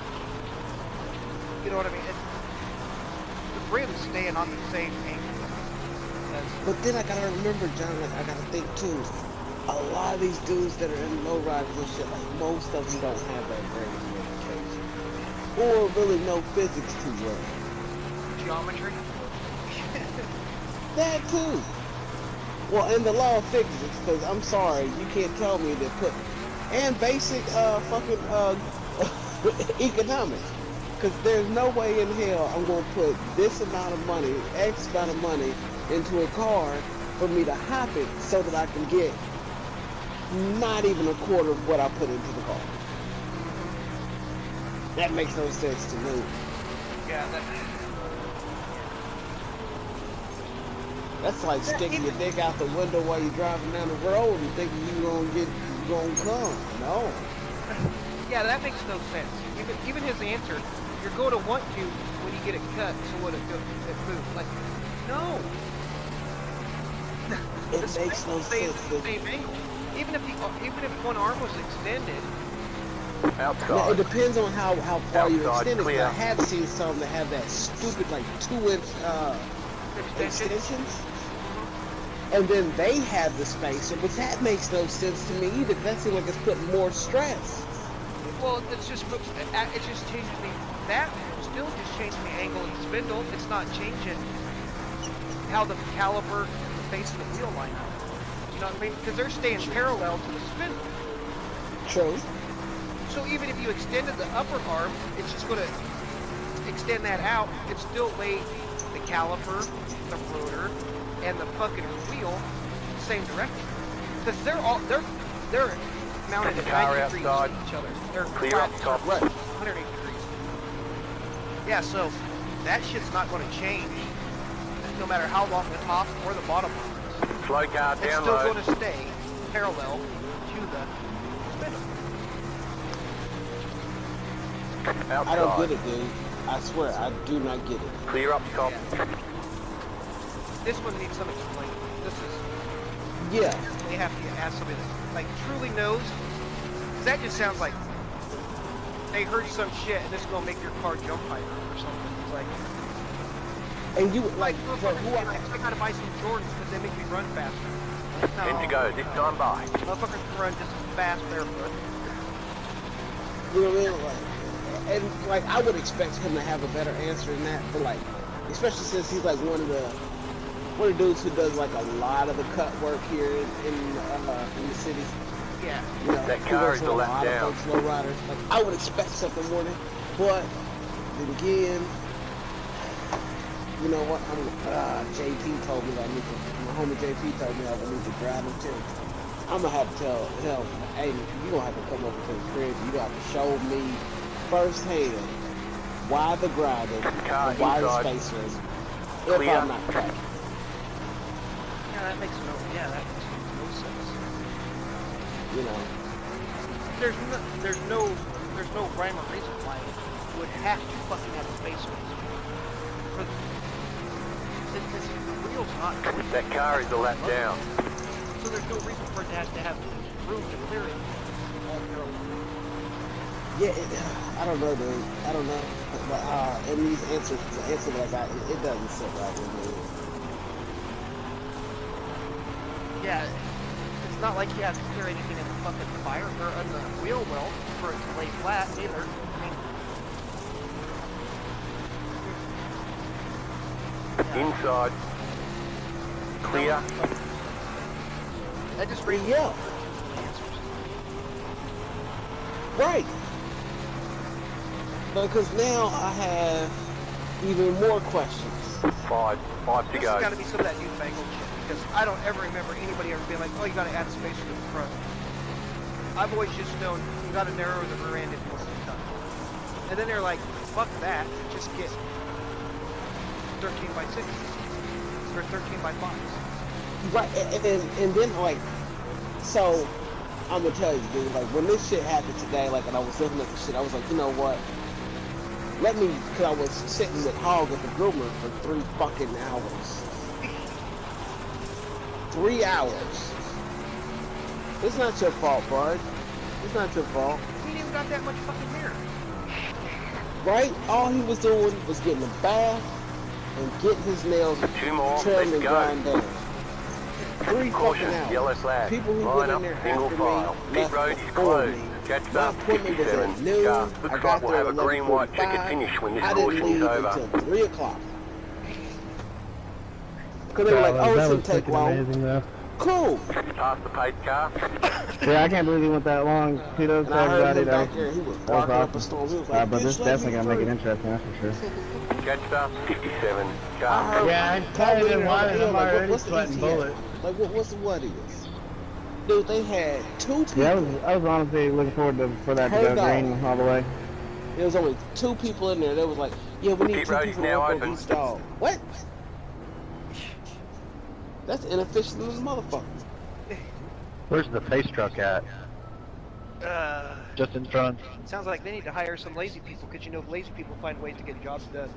you know what I mean? The rim's staying on the same angle. But then I gotta remember, John, like I gotta think too. A lot of these dudes that are in low riders and shit, like most of them don't have that great of education. Or really no physics to run. Geometry. That too. Well, and the law of physics, because I'm sorry, you can't tell me to put, and basic fucking economics. Because there's no way in hell I'm going to put this amount of money, X amount of money, into a car for me to hop it so that I can get not even a quarter of what I put into the car. That makes no sense to me. Yeah, That's like sticking your dick out the window while you're driving down the road and thinking you're gonna come. No. Yeah, that makes no sense. Even his answer, you're going to want to when you get it cut, so when it moves. Like, no. It makes no sense. The same angle. Even if one arm was extended. Outside. Now, it depends on how far you Outside, extend it. clear. I have seen some that have that stupid like 2-inch extensions. And then they have the spacer, but that makes no sense to me either. That seems like it's putting more stress. Well, it just changing the, that still just changing the angle of the spindle. It's not changing how the caliper and the face of the wheel line up. You know what I mean? Because they're staying parallel to the spindle. True. So even if you extended the upper arm, it's just going to extend that out. It still lay the caliper, the rotor, and the fucking wheel the same direction. Because they're mounted at 90 degrees outside. to each other. They're Clear up top. 180 degrees. Yeah, so that shit's not going to change no matter how long the top or the bottom arm is. Slow car It's down still low. going to stay parallel to the spindle. Outside. I don't get it, dude. I swear, I do not get it. Clear up top. This one needs some explaining. This is... Yeah. They have to ask somebody that, like, truly knows. 'Cause that just sounds like they heard some shit and this is gonna make your car jump higher or something. It's like... And you, like, for who I gotta buy some Jordans because they make me run faster. No. 10 to go, this time by. Motherfuckers can run just as fast barefoot. You know what I mean? Like, and like I would expect him to have a better answer than that, but like, especially since he's like one of the dudes who does like a lot of the cut work here in the city. Yeah. You know, that he car works is with a a let lot down. of folks, low riders. Like I would expect something more than, but then again, you know what? JP told me that I need to. My homie JP told me I need to drive him too. I'm gonna have to tell him, hey, you gonna have to come over to the crib. You gonna have to show me firsthand why the grinding, and why the spacers, if I'm not correct. Yeah, that makes no sense. You know, there's no rhyme or reason why it would have to fucking have spacers. Because the wheel's not going. That car is a lap down. So there's no reason for it to have room to clear it all through. yeah, I don't know, dude. I don't know. But and these answers like that, it doesn't sit right with me. Yeah, it's not like you have to clear anything in the fucking fire or on the wheel well for it to lay flat either. I mean, Inside. Clear. I just read answers. Right. Because now I have even more questions. Five to This go. has got to be some of that newfangled shit because I don't ever remember anybody ever being like, oh, you got to add spacer to the front. I've always just known you got to narrow the rear end if you want to be done. And then they're like, fuck that, just get 13 by 6 or 13 by 5. Right, and then like, so I'm gonna tell you, dude, like when this shit happened today, like, and I was looking at the shit, I was like, you know what? Let me, cause I was sitting with Hog at the groomer for 3 fucking hours. 3 hours. It's not your fault, bud. It's not your fault. He ain't even got that much fucking mirror. Right? All he was doing was getting a bath and getting his nails trimmed and grind down. 3 Caution, fucking hours. yellow flag. People who Line went up, in there single after file. me Pit left road is before closed. me. Catch My up, appointment was 57. at noon. Car. I Looks got like we'll there have a at green white ticket 11:45. finish when this I didn't caution's leave over. until 3 o'clock. Because they were like, oh, it shouldn't take long. Amazing, though. Cool. Past the paid car. Yeah, I can't believe he went that long. Kudos And to I heard everybody, him though. back there. He was That was barking up a awesome. storm. He was like, But this "Bitch, let definitely me gonna make it through." interesting, that's for sure. Catch up, 57. I Car. heard Yeah, I Tom kinda Leader didn't want it. on the I'm hill, like, already what's the sweating ETA? bullets. Like, what's the what is? Dude, they had 2 people. Yeah, I was honestly looking forward for that to Her go dog. green all the way. There was only 2 people in there. They was like, yeah, we need Pit 2 road is people to now work on open. each dog. What? That's inefficient as a motherfucker. Where's the face truck at? Just in front. Sounds like they need to hire some lazy people because you know lazy people find ways to get jobs done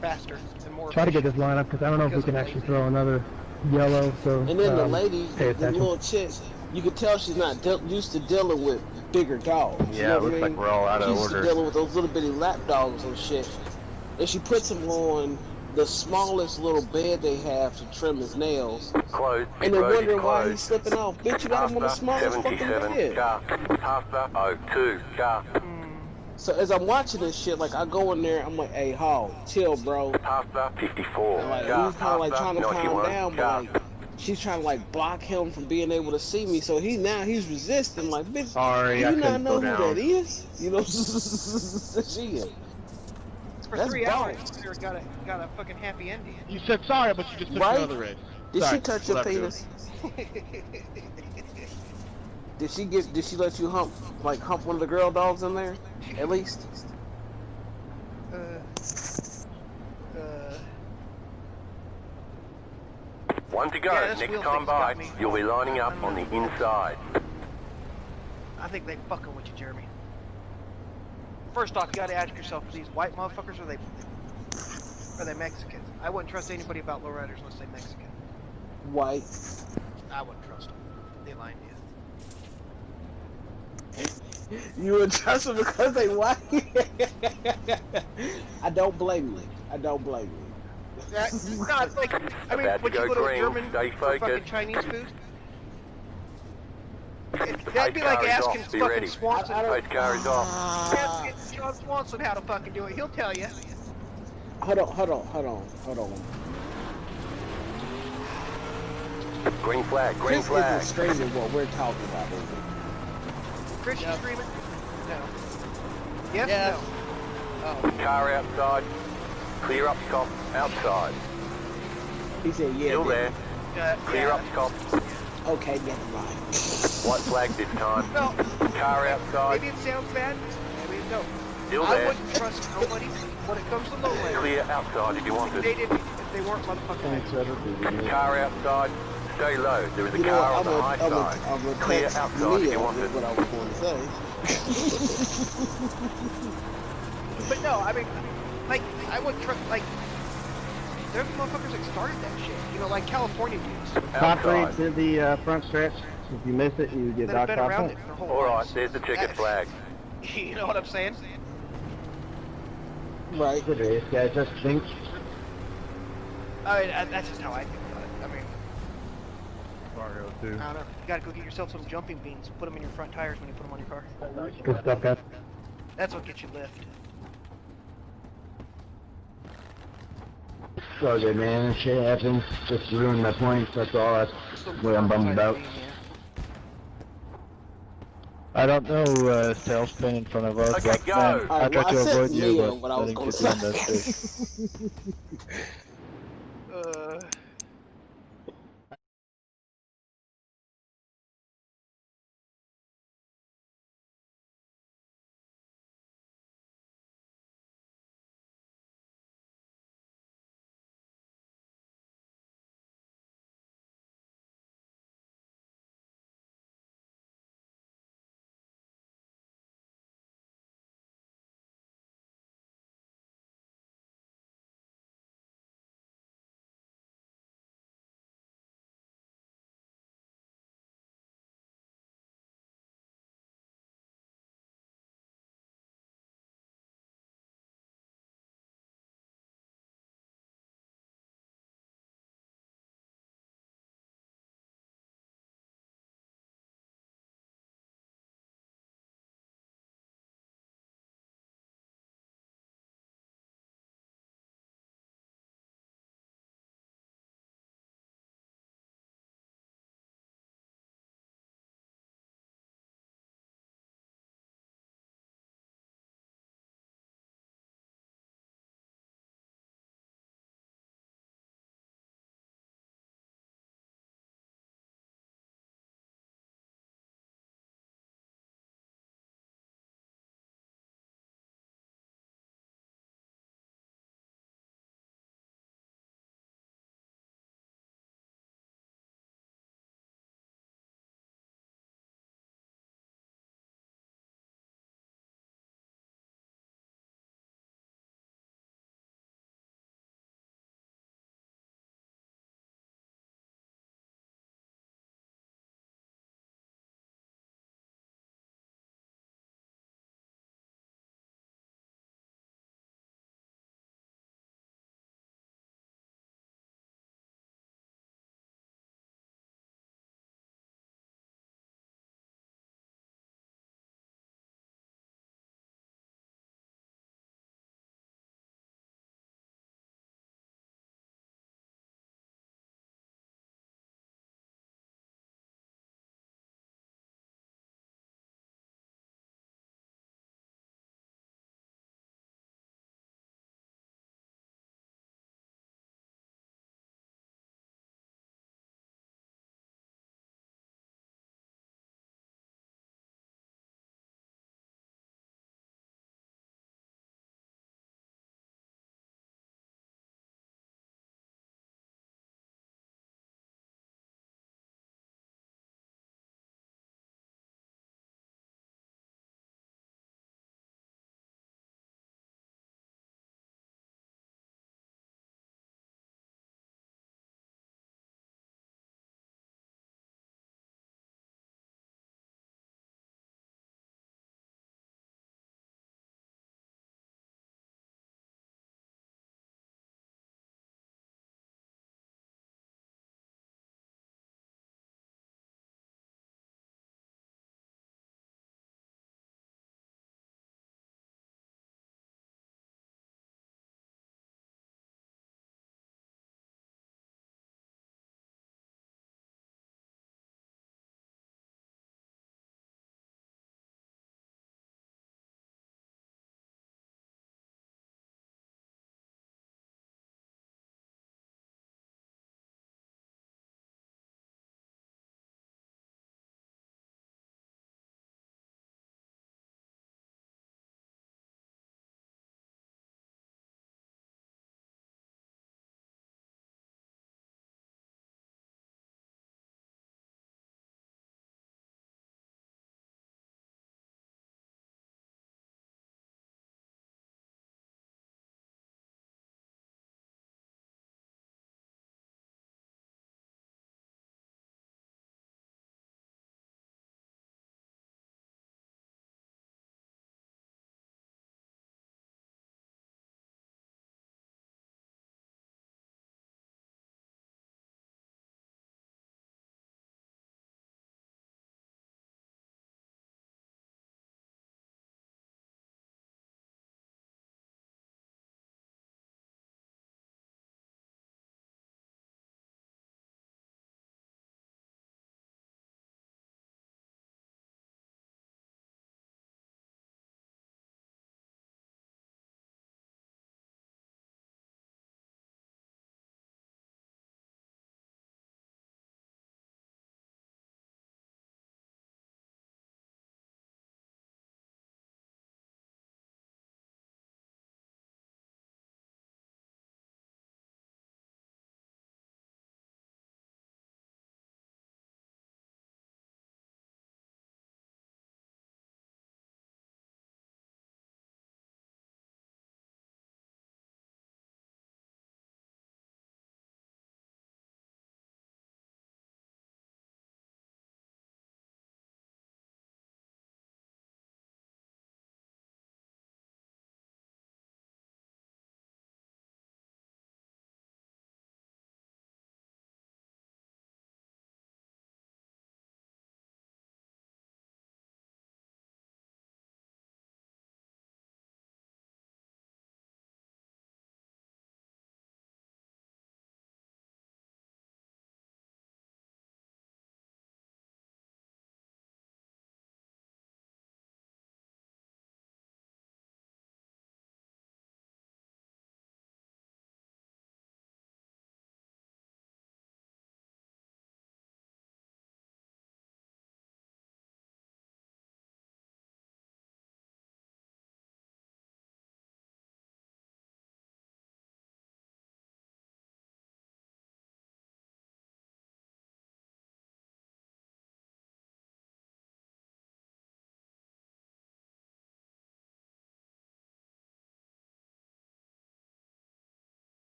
faster and more. Try to get this efficient. line up because I don't know if we Because can of actually lazy. throw another yellow. So And then the lady, pay the attention. little chick, you could tell she's not used to dealing with bigger dogs. You Yeah, know it what looks I like mean? we're all out of She's used to order. dealing with those little bitty lap dogs and shit. And she puts him on the smallest little bed they have to trim his nails. Closed. Pit And they're road is wondering why he's closed. slipping off. Bitch, you got him on the After smallest fucking 77. bed. Car. After 02. Car. So as I'm watching this shit, like I go in there, I'm like, hey, Hog, chill, bro. After 54. And like Car. he's kind of like trying to calm 91. down, Car. but like she's trying to like block him from being able to see me. So he's resisting. Like, bitch, Sorry, do I you not couldn't know go who down. that is? You know, she is. For That's 3 hours, balls. you got a fucking happy ending. You said sorry, but you just took Right? another race. Did Sorry, she touch your left you. penis? Did she let you hump one of the girl dogs in there? At least. One to go. Yeah, this Next wheel time thing's by, got me. you'll be lining up on the inside. I think they fucking with you, Jeremy. First off, you gotta ask yourself, are these white motherfuckers or are they Mexican? I wouldn't trust anybody about lowriders unless they're Mexican. White. I wouldn't trust them. They lying to you. You would trust them because they white? I don't blame you. I don't blame you. No, it's like, I mean, would you go to a German for fucking Chinese food? That'd be like asking fucking Swanson. Car is off. Ask John Swanson how to fucking do it. He'll tell you. Hold on. Green flag, green This flag. isn't straight in what we're talking about, is it? Chris, you screaming? No. Yes? Yes. No. Car outside. Clear up top, outside. He said, yeah. Still there. Clear yeah. up top. Okay, never mind. White flag this time. Well, Car outside. maybe it sounds bad. Maybe it don't. Still I there. wouldn't trust nobody when it comes to lowland. Clear outside if you want If it. they weren't motherfucking Car outside. Stay low. There is a You know car what, on the high side. I'm gonna Clear text outside if you Leo want is it. what I was going to say. But no, I mean, like, I wouldn't trust, like, there's motherfuckers that started that shit. You know, like California dudes. Top three Outside. to the front stretch. If you miss it, you get That have docked been off around point. it their whole Alright, lives. there's the ticket flag. You know what I'm saying? Right. Good race, guys. Just think. I mean, that's just how I think about it. I mean, Fargo too. I don't know. You gotta go get yourself some jumping beans. Put them in your front tires when you put them on your car. Good stuff, guys. That's what gets you lift. It's all good, man. Shit happens. Just ruined my points. That's all. That's what I'm bummed about. I don't know, tailspin in front of us. Okay, but, go. man, I Alright, tried well, to I said avoid you, Leo but what I I was didn't gonna get the end say. of it.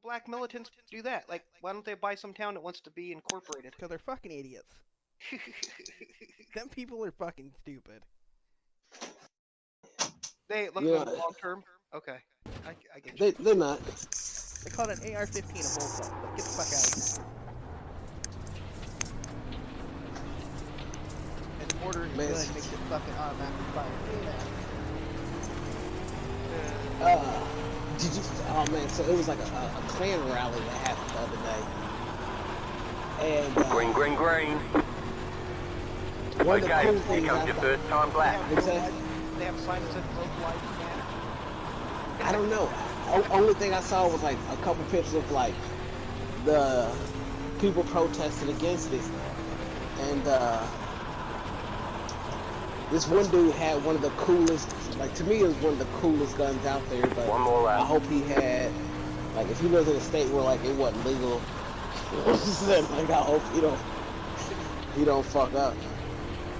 black militants do that? Like, why don't they buy some town that wants to be incorporated? Because they're fucking idiots. Them people are fucking stupid. They look at the long term. Okay, I get you. They're not. They call it an AR-15 a bullpup. Like, get the fuck out of here. And the mortar is good, makes it fucking automatically fire. Did you? Oh man, so it was like a clan rally that happened the other day. And green. One of the Okay, cool here things comes your first time black. Exactly. They have signs that look like banner. I don't know. Only thing I saw was like a couple pictures of like the people protesting against it, and this one dude had one of the coolest. Like to me, it was one of the coolest guns out there. But One more round. I hope he had like if he lives in a state where like it wasn't legal. Like I hope he don't fuck up.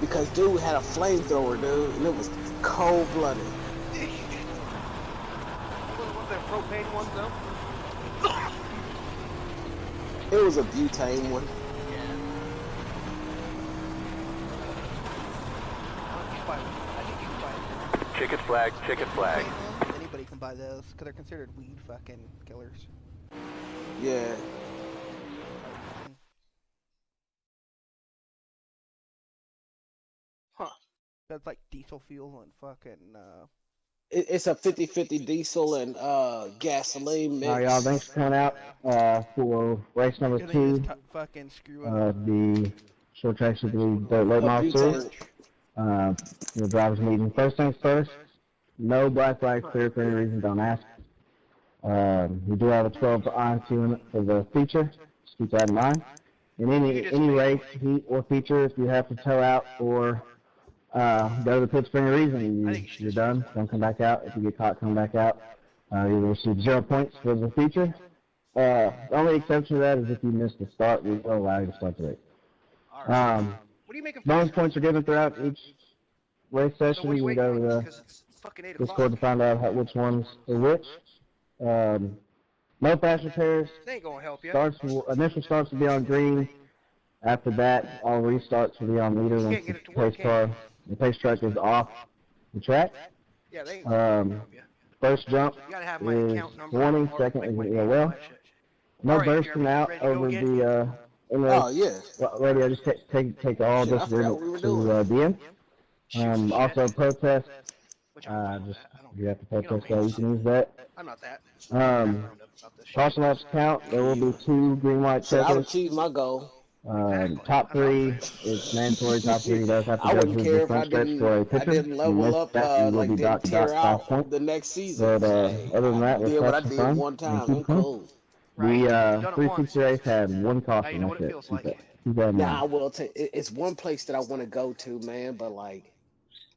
Because dude had a flamethrower, dude, and it was cold-blooded. Was there propane ones though? It was a butane one. Chicken flag. Anybody can buy those, because they're considered weed fucking killers. Yeah. Huh. That's like diesel fuel and fucking, It's a 50-50 diesel and gasoline mix. Alright, y'all, thanks for coming out for race number 2. Fucking screw up. The short track should be the late model series. The drivers meeting. First things first, no black flags cleared for any reason, don't ask. We do have a 12 IMT limit for the feature, just keep that in mind. In any race, heat, or feature, if you have to tow out or go to the pits for any reason, you're done. Don't come back out. If you get caught, come back out. You will receive 0 points for the feature. The only exception to that is if you miss the start, we will allow you to start the race. What are you making? Bonus points are given throughout each race session. You can go to the Discord to find out which ones are which. No fast repairs. They ain't gonna help you. Initial starts will be on green. After that, all restarts will be on leader once the pace truck is off the track. Yeah, they ain't gonna help you. First jump is warning, second is well. No bursting out over the radio, just take all disagreement to the end. Also protest, you have to protest so you can use that. I'm not that. Caution laps count, there will be 2 green white checkers. I would achieve my goal. Top 3 is mandatory. Top 3 does have to go through the front stretch for a pitcher. I didn't level up, like didn't tear out the next season. But other than that, did what I did fun. one time. I'm cool. The 3 feature race had 1 caution. Now you know what it feels like. Nah, I will take. It's one place that I want to go to, man. But like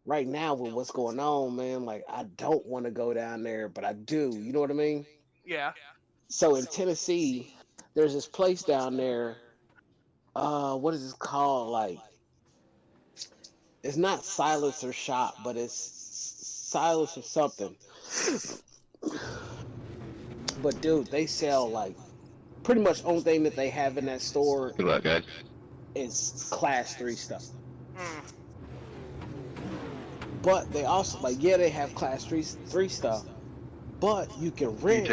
right now with what's going on, man, like I don't want to go down there, but I do. You know what I mean? Yeah. So in Tennessee, there's this place down there. What is it called? Like, it's not Silencer Shop, but it's Silence or something. But dude, they sell like pretty much the only thing that they have in that store is Class 3 stuff. But they also they have Class 3 stuff, but you can rent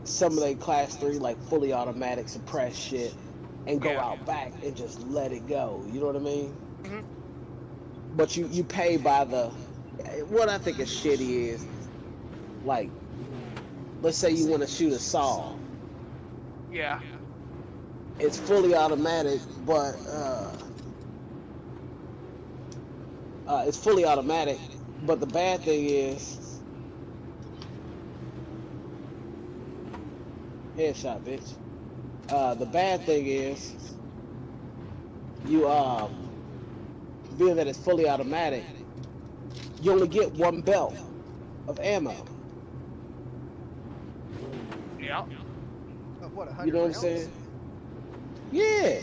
some of their Class 3 like fully automatic suppressed shit and go out back and just let it go. You know what I mean? But you pay by the. What I think is shitty is like, let's say you want to shoot a saw. Yeah. It's fully automatic, but it's fully automatic. But the bad thing is, headshot, bitch. The bad thing is, you being that it's fully automatic, you only get 1 belt of ammo. Yeah. What, 100 you know what I'm saying? Yeah.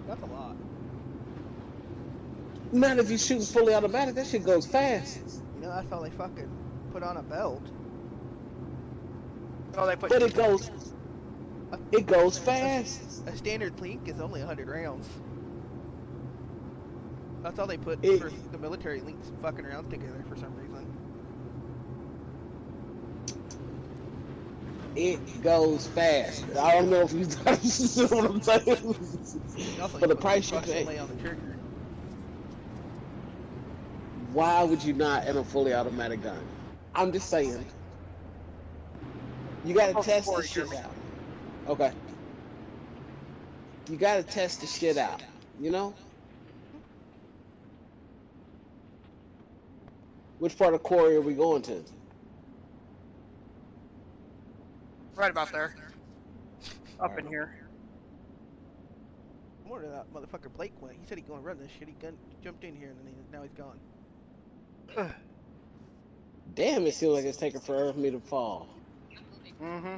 That's a lot. Not if you shoot fully automatic, that shit goes fast. You know, that's how they fucking put on a belt. Oh, they put. But it goes fast. A standard link is only 100 rounds. That's all they put for the military links fucking around together for some reason. It goes fast. I don't know if you understand what I'm saying. For the price you pay. Lay on the trigger. Why would you not in a fully automatic gun? I'm just saying. You gotta test the shit out. Okay. You gotta test the shit out. You know? Which part of Quarry are we going to? Right about there. Up in here. I wonder where that motherfucker Blake went. He said he's gonna run this shit. He jumped in here and then now he's gone. Damn, it seems like it's taking forever for me to fall. Mm-hmm.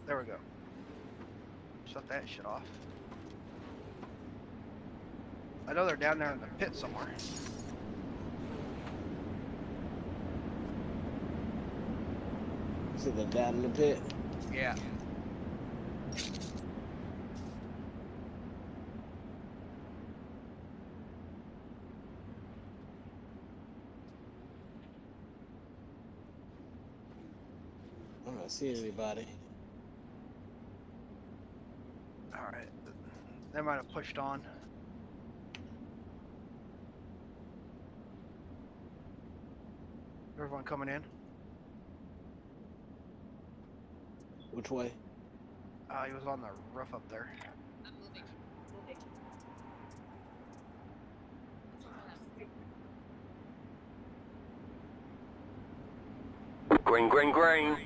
There we go. Shut that shit off. I know they're down there in the pit somewhere. So they're down in the pit? Yeah. I'm not seeing anybody. Alright. They might have pushed on. Everyone coming in? Which way? He was on the roof up there. Green, green, green.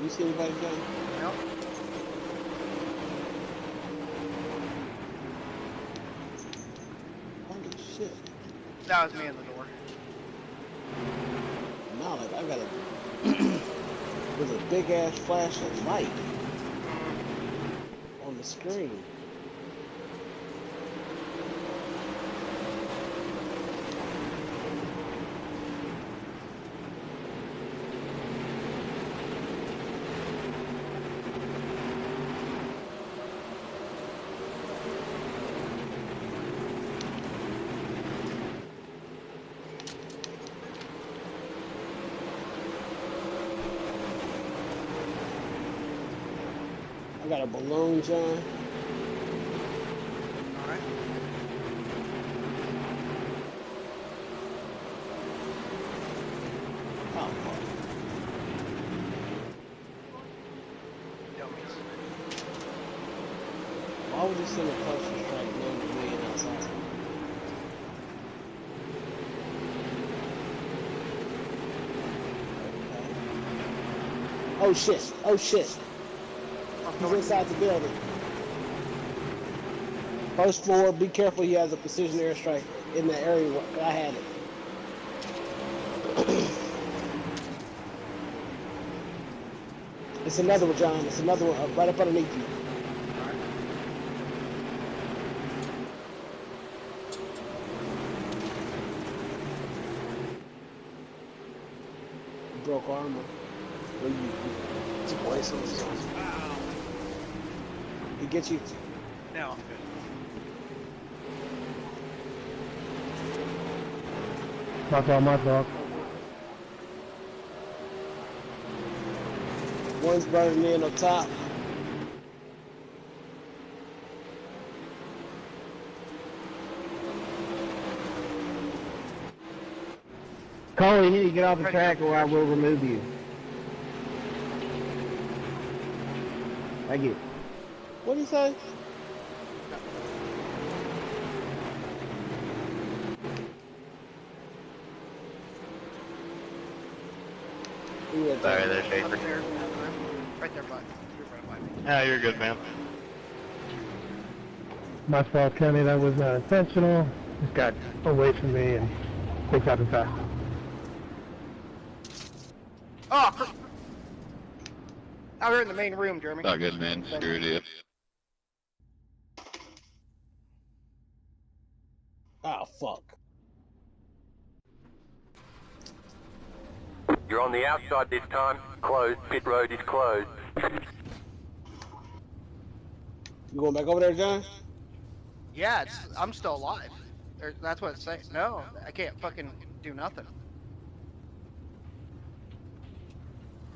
You see anybody gun? Nope. Holy shit. That was me in the door. Now, like, I got there's a big ass flash of light on the screen. I got a balloon, John. Alright. Oh, fuck. Dummies. Why would you send a cluster strike known to me outside? Okay. Oh shit! Oh shit! He's inside the building. First floor, be careful, he has a precision airstrike in the area where I had it. It's another one, John. It's another one right up underneath you. Broke armor. It's a place on the He gets you. No. My dog. One's burning in up top. Cole, you need to get off the track or I will remove you. Thank you. What do you say? Sorry, there's Shaper. Right there, bud. You're right by me. Yeah, you're good, man. My fault, Kenny. That was not intentional. Just got away from me and things happened fast. Oh, out here in the main room, Jeremy. Not good, man. Screw it. Oh, fuck. You're on the outside this time. Closed. Pit road is closed. You going back over there, John? Yeah, I'm still alive. That's what it's saying. No, I can't fucking do nothing.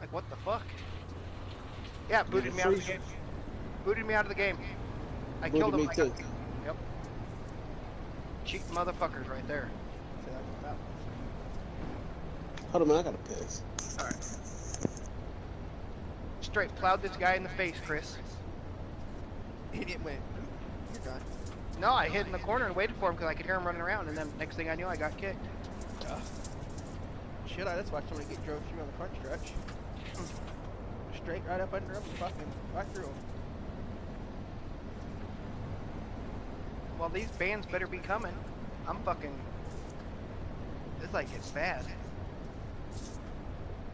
Like, what the fuck? Yeah, booted me out of the game. Booted me out of the game. I killed him. Too. Yep. Cheap motherfuckers right there. Hold on, man, I gotta piss. Alright. Straight plowed this guy in the face, Chris. He didn't win. You're done. No, I hid in the corner and waited for him because I could hear him running around, and then next thing I knew, I got kicked. Shit, I just watched somebody get drove through on the front stretch. Straight right up under him and fucking right through him. Well, these bands better be coming. I'm fucking... It's like it's bad.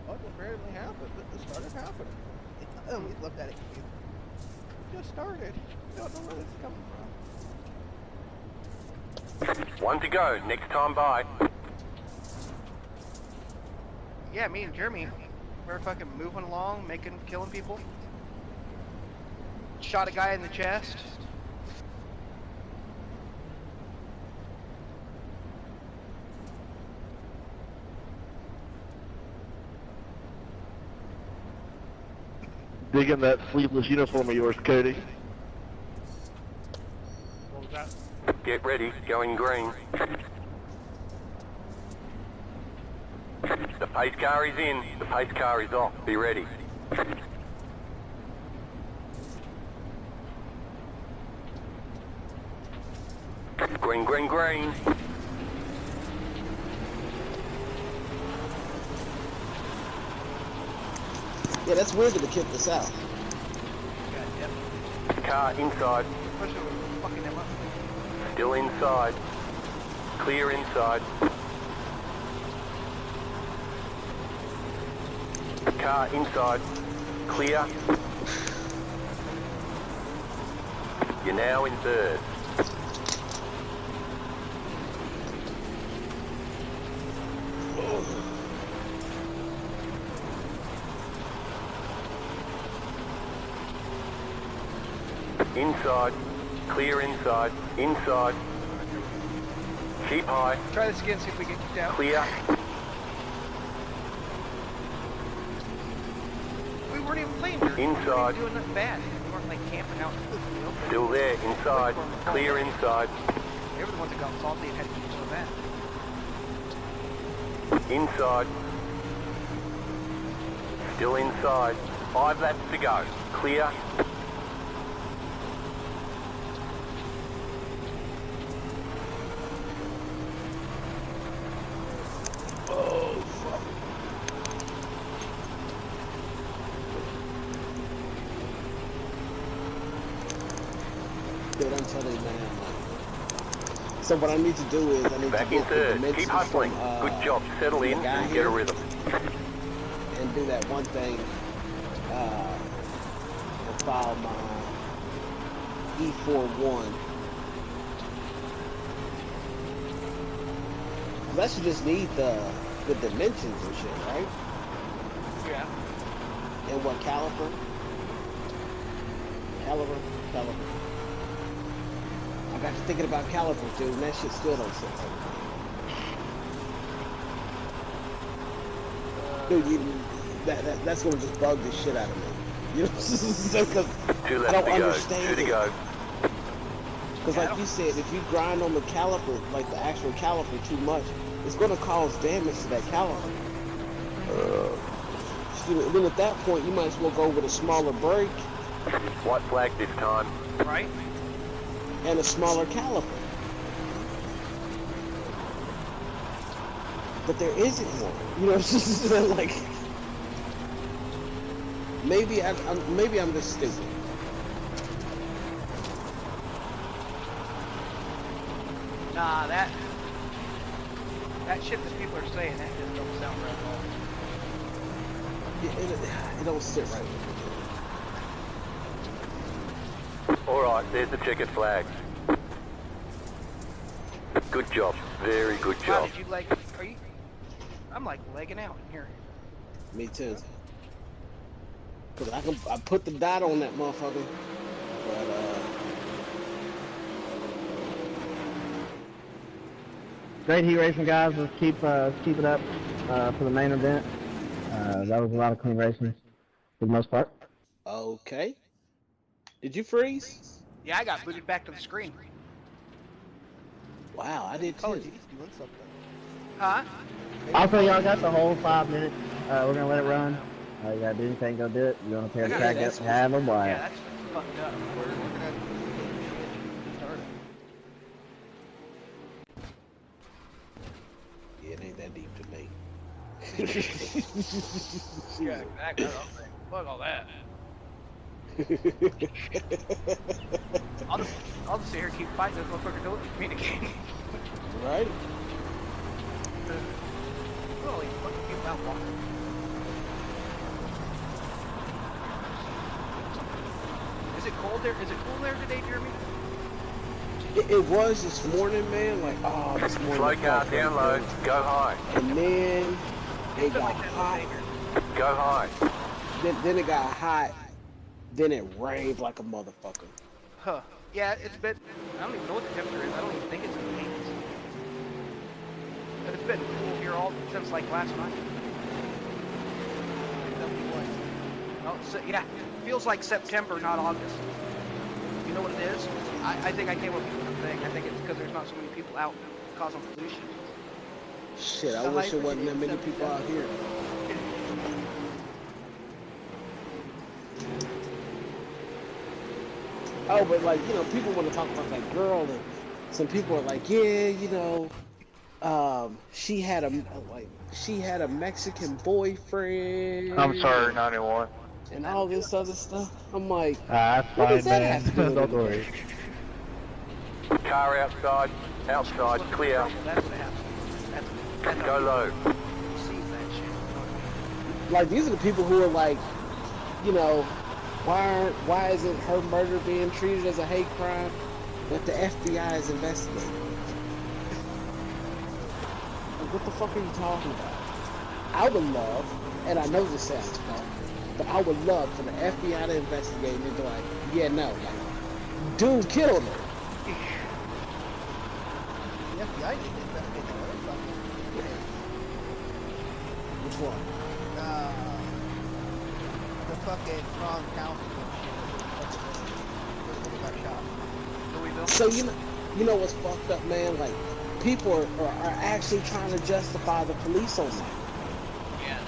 Oh, it just randomly happened. It started happening. We looked at it. It just started. You don't know where this is coming from. One to go. Next time by. Yeah, me and Jeremy, we're fucking moving along, killing people. Shot a guy in the chest. Digging that sleeveless uniform of yours, Cody. What was that? Get ready. Going green. The pace car is in. The pace car is off. Be ready. Green, green, green. Yeah, that's weird that they kicked us out. Car inside. Fucking him up. Still inside. Clear inside. Car inside. Clear. You're now in third. Inside. Clear inside. Inside. Keep high. Try this again, see if we get kicked out. Clear. We weren't even playing dirt. Inside. We weren't doing nothing bad. We weren't like camping out in the open. Still there. Inside. Clear inside. They were the ones that got salty and had to keep doing that. Inside. Still inside. 5 laps to go. Clear. Dude, I'm telling you, man. So what I need to do is I need Back to in get the third. dimensions Keep hustling. from, Good job. Settle in and get a rhythm. And do that one thing. And file my E41. Unless you just need the dimensions and shit, right? Yeah. And what caliper? Caliper. I got to thinking about caliper too, and that shit still don't sit right. Dude, that's gonna just bug the shit out of me. You know, because 2 I laps don't to go. understand 2 to go. Because like you said, if you grind on the caliper, like the actual caliper too much, it's gonna cause damage to that caliper. Then at that point, you might as well go with a smaller brake. White flag this time. Right. And a smaller caliper. But there isn't one. You know, it's just like maybe I'm just stupid. Nah, that shit that people are saying, that just don't sound right at all. It don't sit right with me. Alright, there's the checkered flag. Good job. Very good Wow, job. did you like, are you, I'm like legging out in here. Me too. Cause I put the dot on that motherfucker. But Great heat racing, guys. Let's keep it up for the main event. That was a lot of clean racing for the most part. okay. Did you freeze? Yeah, I got booted back to the screen. Wow, I did Call too. of Duty's doing something. Huh? Also, y'all got the whole 5 minutes. We're gonna let it run. You gotta do anything, go do it. You wanna tear the track up, have a blast. Yeah, that's fucked up. We're gonna start it. Yeah, it ain't that deep to me. Yeah, exactly. Fuck all that. I'll just sit here and keep fighting this motherfucker till it communicating. Right? Holy fucking people out walking. Is it cold there? Is it cool there today, Jeremy? It was this morning, man. Like, oh, this morning. Slow car down low. Go high. And then it got Like that hot. Go high. Then it got hot. Then it rained like a motherfucker. Huh. Yeah, it's been, I don't even know what the temperature is. I don't even think it's in the 80s. But it's been cool here all since like last night. Oh, so, yeah, it feels like September, not August. You know what it is? I think I came up with a thing. I think it's because there's not so many people out causing pollution. Shit, I wish there wasn't that many people out here. Oh, but like, you know, people want to talk about that girl, and some people are like, yeah, you know, she had a Mexican boyfriend. I'm sorry, 91. And all this other stuff. I'm like, That's what fine, does that man. have to do with Don't anything? worry. Car outside. Outside. Clear. That's what happened. That's Go low. sees that shit. Like, these are the people who are like, you know, why isn't her murder being treated as a hate crime, but the FBI is investigating? Like, what the fuck are you talking about? I would love, and I know this sounds fucked, but I would love for the FBI to investigate and be like, yeah, no, like, dude killed her. The FBI didn't investigate that other fucking. Which one? The fucking wrong council got shot. Louisville. So you know what's fucked up, man? Like, people are actually trying to justify the police on that. Yeah,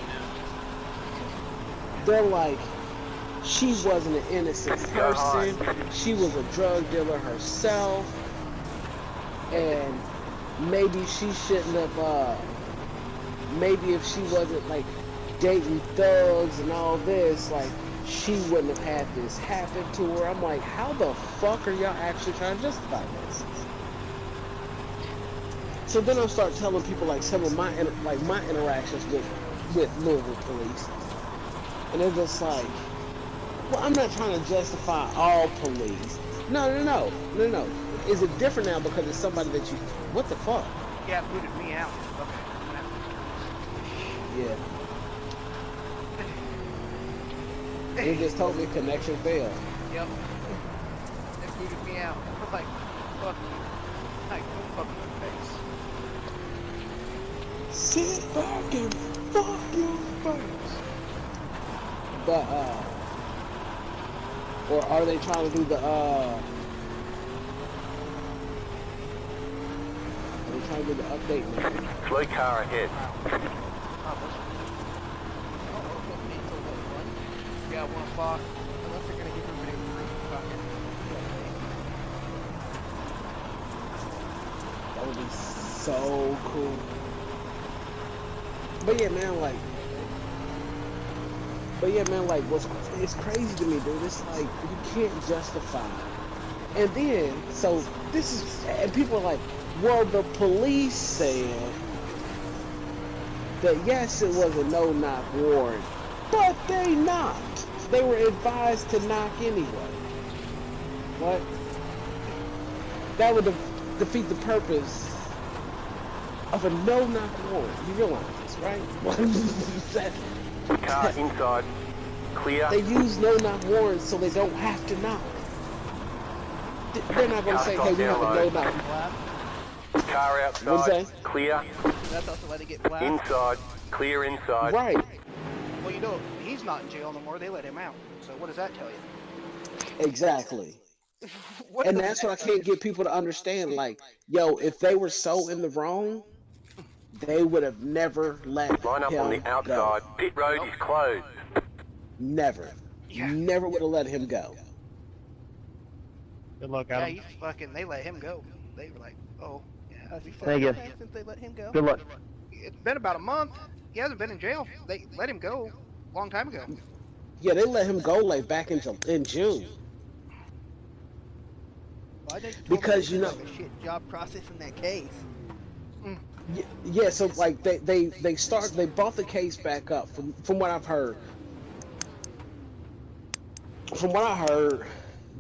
They're like, she wasn't an innocent person. She was a drug dealer herself, and maybe she shouldn't have. Maybe if she wasn't like dating thugs and all this, like, she wouldn't have had this happen to her. I'm like, how the fuck are y'all actually trying to justify this? So then I'll start telling people like some of my interactions with Louisville police, and they're just like, well, I'm not trying to justify all police. No. Is it different now because it's somebody that you? What the fuck? Yeah, it booted me out. Yeah. They just told me connection failed. Yep. It booted me out. I'm like, fuck you. Like, go fuck your face. Sit back and fuck your face. But or are they trying to do the Are they trying to do the update now? Slow car ahead. Yeah, 1 o'clock. Unless they're gonna give everybody a free fucking. That would be so cool. But yeah, man, like, it's crazy to me, dude. It's like, you can't justify it. And then, so this is, and people are like, Well, the police said that yes, it was a no-knock warrant, but they knocked. They were advised to knock anyway. What? That would defeat the purpose of a no-knock warrant. You realize this, right? Car inside. Clear. They use no-knock warrants so they don't have to knock. They're not going to say, hey, we have a no-knock. Car outside. Clear. That's also why they get black. Inside. Clear inside. Right. Well, you know, he's not in jail no more. They let him out. So what does that tell you? Exactly. And that's what I can't get people to understand. Like, yo, if they were so in the wrong, they would have never let Line up him on the outside. go. Pit road is closed. Never. Never would have let him go. Good luck, Yeah, Adam. he's fucking. They let him go. They were like, oh. Has he Thank you. since they let him go? Good luck. It's been about a month. He hasn't been in jail. They let him go a long time ago. Yeah, they let him go like back in June. Why they Because, you know, like a shit job processing that case. yeah. So like they brought the case back up from what I've heard. From what I heard,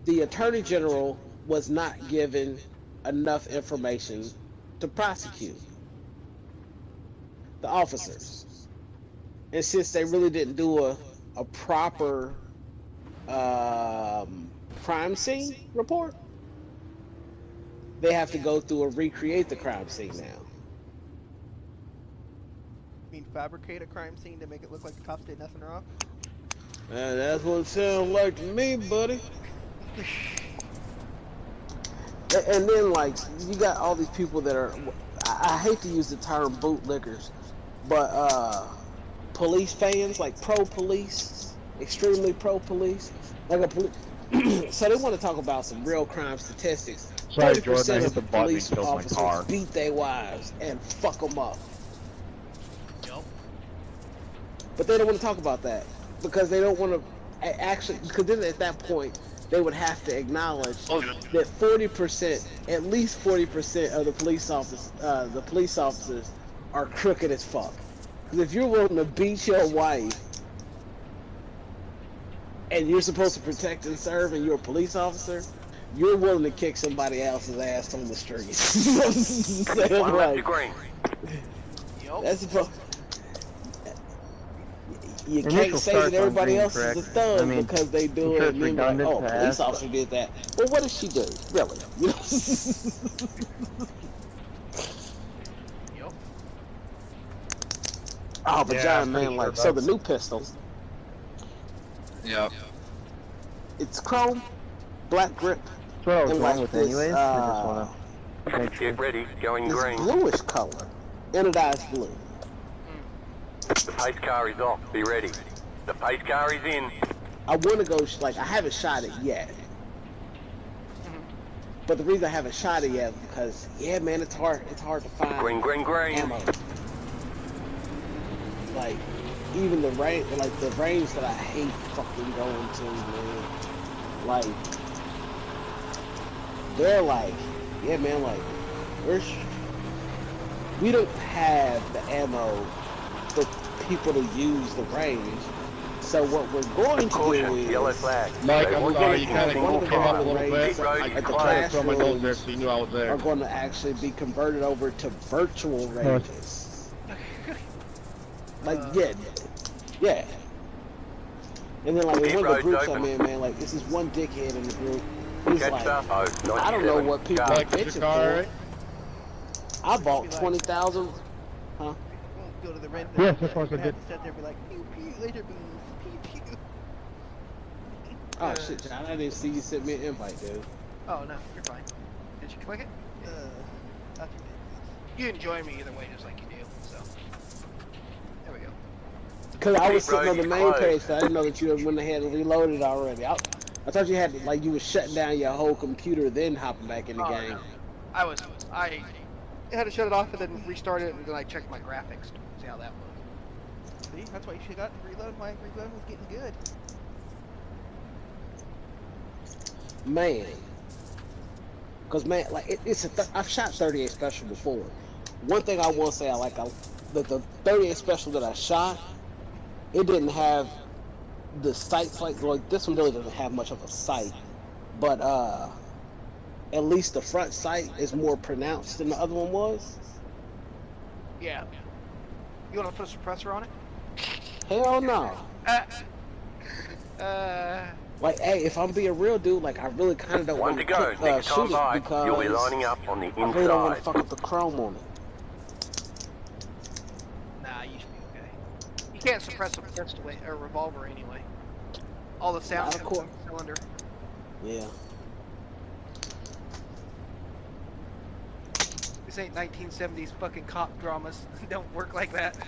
the Attorney General was not given enough information to prosecute the officers, and since they really didn't do a proper crime scene report, they have to go through and recreate the crime scene now. I mean, fabricate a crime scene to make it look like the cops did nothing wrong. That's what it sounds like to me, buddy. And then, like, you got all these people that are, I hate to use the term bootlickers, but police fans, like pro-police, extremely pro-police, like so they want to talk about some real crime statistics. Sorry, Jordan, I 30% hit the of button and police killed my officers car. beat their wives and fuck them up. Yep. But they don't want to talk about that because they don't want to actually, because then at that point, they would have to acknowledge that 40%, at least 40% of the police officers are crooked as fuck. Because if you're willing to beat your wife and you're supposed to protect and serve and you're a police officer, you're willing to kick somebody else's ass on the street. One left to green. That's supposed. You can't say that everybody else is a thug because they do it. And then like, oh, police officer did that. Well, what did she do? Really? You know? Yep. Oh, but Yeah, John, pretty man, sure like, so the about new pistol, Yep. it's chrome, black grip, That's what I was and wrong like with this, anyways. I just wanna make sure. Get ready. Going this green. bluish color, anodized blue. The pace car is off. Be ready. The pace car is in. I want to go, like, I haven't shot it yet. But the reason I haven't shot it yet is because, yeah, man, it's hard to find Green, green, green. ammo. Like, even the range, like, the range that I hate fucking going to, man. Like, they're like, yeah, man, like, we don't have the ammo for people to use the range. So what we're going to do is, Yellow flag. Mike, They I'm want sorry, to you get kind of one of the came up a little range bit. Pit road I is at the tried to throw my nose there classrooms so you knew I was there. are going to actually be converted over to virtual ranges. Like, yeah. And then, like, in one of the groups I'm in, man, like, this is one dickhead in the group who's Catch like, up. Oh, I don't know 97. what people Car. are Mike, is your bitching car for. alright? I bought 20,000. Huh? Won't go to the red. Yeah, so far so good. Have to sit there and be like, pew pew, laser beams, pew pew. Oh shit, John, I didn't see you sent me an invite, dude. Oh no, you're fine. Did you click it? Not too bad. You can join me either way, just like you do. So there we go. Cause I was Pit road sitting on the is main closed. page, so I didn't know that you had went ahead and reloaded already. I thought you had, like, you was shutting down your whole computer, then hopping back in the game. No. I had to shut it off and then restart it, and then I checked my graphics to see how that was. See, that's why you should have gotten reload. My reload was getting good. Man, Cause man, like I've shot 38 special before. One thing I will say, the 38 special that I shot, it didn't have the sights like this one really doesn't have much of a sight, but at least the front sight is more pronounced than the other one was. Yeah. You want to put a suppressor on it? Hell no. Like, hey, if I'm being real, dude, like I really kind of don't want to shoot it because you'll be lining up on the inside. I really don't want to fuck up the chrome on it. Nah, you should be okay. You can't suppress a pistol or revolver anyway. All the sound comes from the cylinder. Yeah. This ain't 1970s fucking cop dramas. Don't work like that.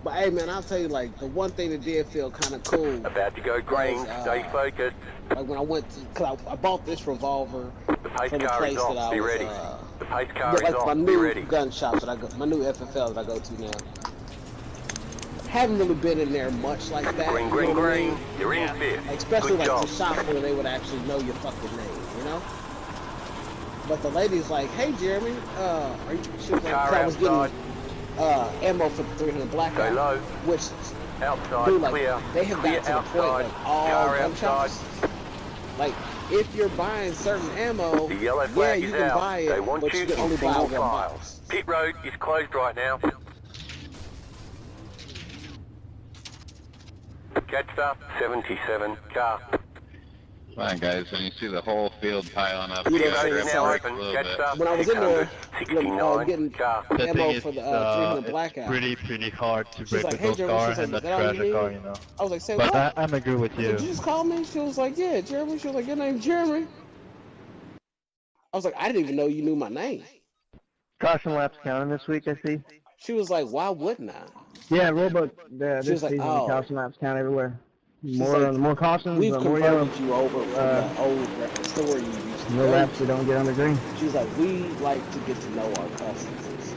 But hey man, I'll tell you, like, the one thing that did feel kind of cool. About to go green, stay focused. Like when I went to, cause I bought this revolver the pace from the car place is off, that I be was, ready. The pace car is like off, my be new ready. gun shop that I go, my new FFL that I go to now. Haven't really been in there much like that. Green, you know what I mean? you're in fifth. Like, especially Good like job. the shop where they would actually know your fucking name, you know? But the lady's like, hey Jeremy, are you, she was like, I was getting ammo for the 300 Blackout, low. which Outside, dude, like, clear. they have got to the point, like, all gun shops, like, if you're buying certain ammo, The yellow yeah, flag you is can out. buy They it, want but you you can in only buy single one file. box. Pit road is closed right now. Catch up, 77 car. Come on, guys, when you see the whole field piling up, You you know gotta what I'm grab saying? a Open, little catch bit. up, When I was in there, 669 getting car. The ammo thing is, for the 300 it's Blackout. pretty hard to She's break like, with hey, those Jeremy, cars she's like, and the is that all you treasure car, need? you know. I was like, say But what? I'm agree with Did you. you just call me? She was like, yeah, Jeremy. She was like, your name's Jeremy. I was like, I didn't even know you knew my name. Caution laps counting this week, I see. She was like, why wouldn't I? Yeah, rulebook. She This was like, season, oh. caution laps count everywhere. She's More like, more cautions, we've the more yellow. converted you over from the old store you used to No go laps to. we don't get under green. She's like, we like to get to know our customers.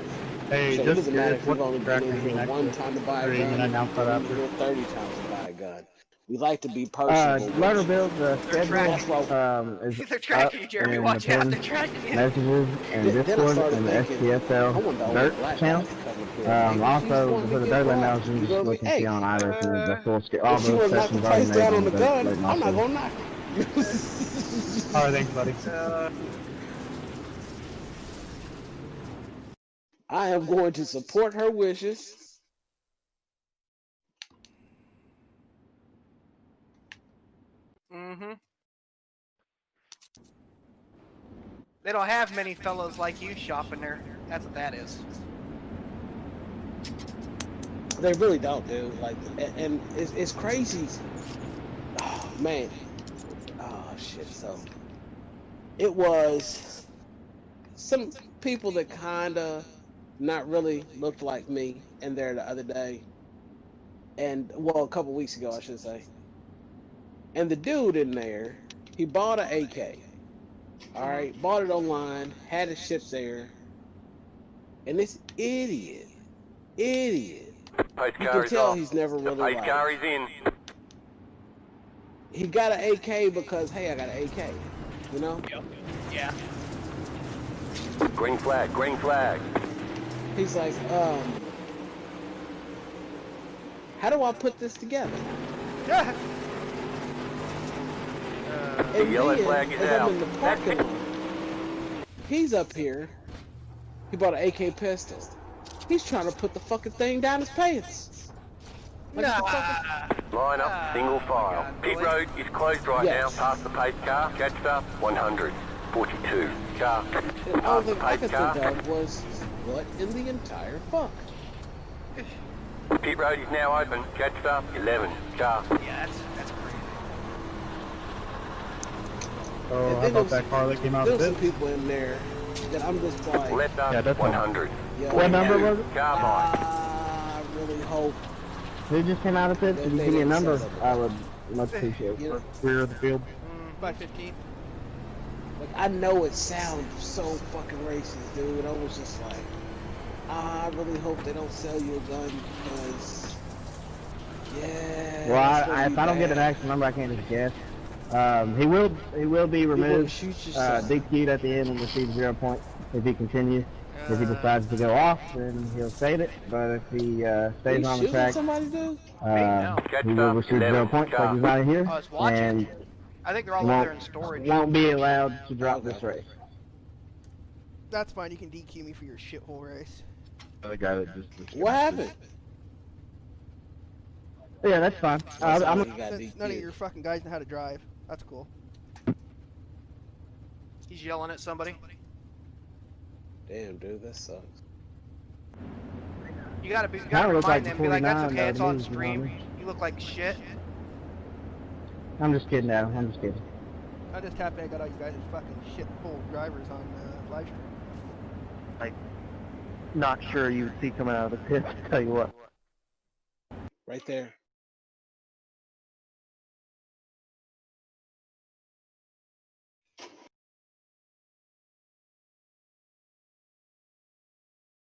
Hey, So it just doesn't matter if what you've only been in tractor here next one to time to buy a or gun, even announced that or after. 30 times to buy a gun. We like to be personable. Letter build schedule That's why is They're up tracking you, Jeremy. in Watch the out, pinned they're tracking you. messages and then I Discord started and the thinking, I STSL wonder how dirt black channel. guys come up here. Maybe she's Also, wanting for to the get dirt bribes. now, you You just know what I look mean? and see Hey, on either the full scale. All if she those want to knock sessions the already price made down on on the the gun, like I'm not muscle. gonna knock it. All right, thanks, buddy. I am going to support her wishes. Mm-hmm. They don't have many fellows like you shopping there. That's what that is. They really don't, dude. Like, and it's crazy. Oh man. Oh shit. So it was some people that kinda not really looked like me in there the other day, and well, a couple weeks ago, I should say. And the dude in there, he bought an AK. All right, bought it online, had it shipped there, and this idiot, you can tell he's never really Pace car like. is in. He got an AK because, hey, I got an AK, you know? Yeah. Green flag, green flag. He's like, how do I put this together? The yellow flag is as out. I'm in the parking lot, he's up here. He bought an AK pistol. He's trying to put the fucking thing down his pants. Like it's the fucking... Line up, single file. Pit road is closed right now, past the pace car. Catched up, 142. Car. And all Past the that I pace could car. think of was, what in the entire fuck? Pit road is now open. Catched up, 11. Car. Yeah, that's great. Oh, how about that car that came out There's of some this? people in there that I'm just like, Left up, Yeah, that's 100. yeah, What number was it? Carbine. I really hope Who just came out of it? If you give me a number, I would much appreciate you know, it. Rear of the field. 515. like, I know it sounds so fucking racist, dude. I was just like, I really hope they don't sell you a gun because, yeah. Well, that's gonna be if I don't get an bad. actual number, I can't just guess. He will be removed, shoot yourself. DQ'd at the end and receive 0 points if he continues. If he decides to go off, then he'll save it. But if he stays on the track, somebody, dude? he will receive 0 points like he's out here, and I think they're all up there in storage. won't be allowed to drop this race. That's fine. You can DQ me for your shithole race. The guy that just What happened? Yeah, that's fine. I'm Since none of your fucking guys know how to drive. That's cool. He's yelling at somebody. Damn, dude, that sucks. You gotta remind like them, be like, that's 49 okay, it's on though, stream. you know. You look like shit. I'm just kidding, Adam. I'm just kidding. I just happy I got all you guys' fucking shithole drivers on live stream. Like, not sure you would see coming out of the pits, to tell you what. Right there.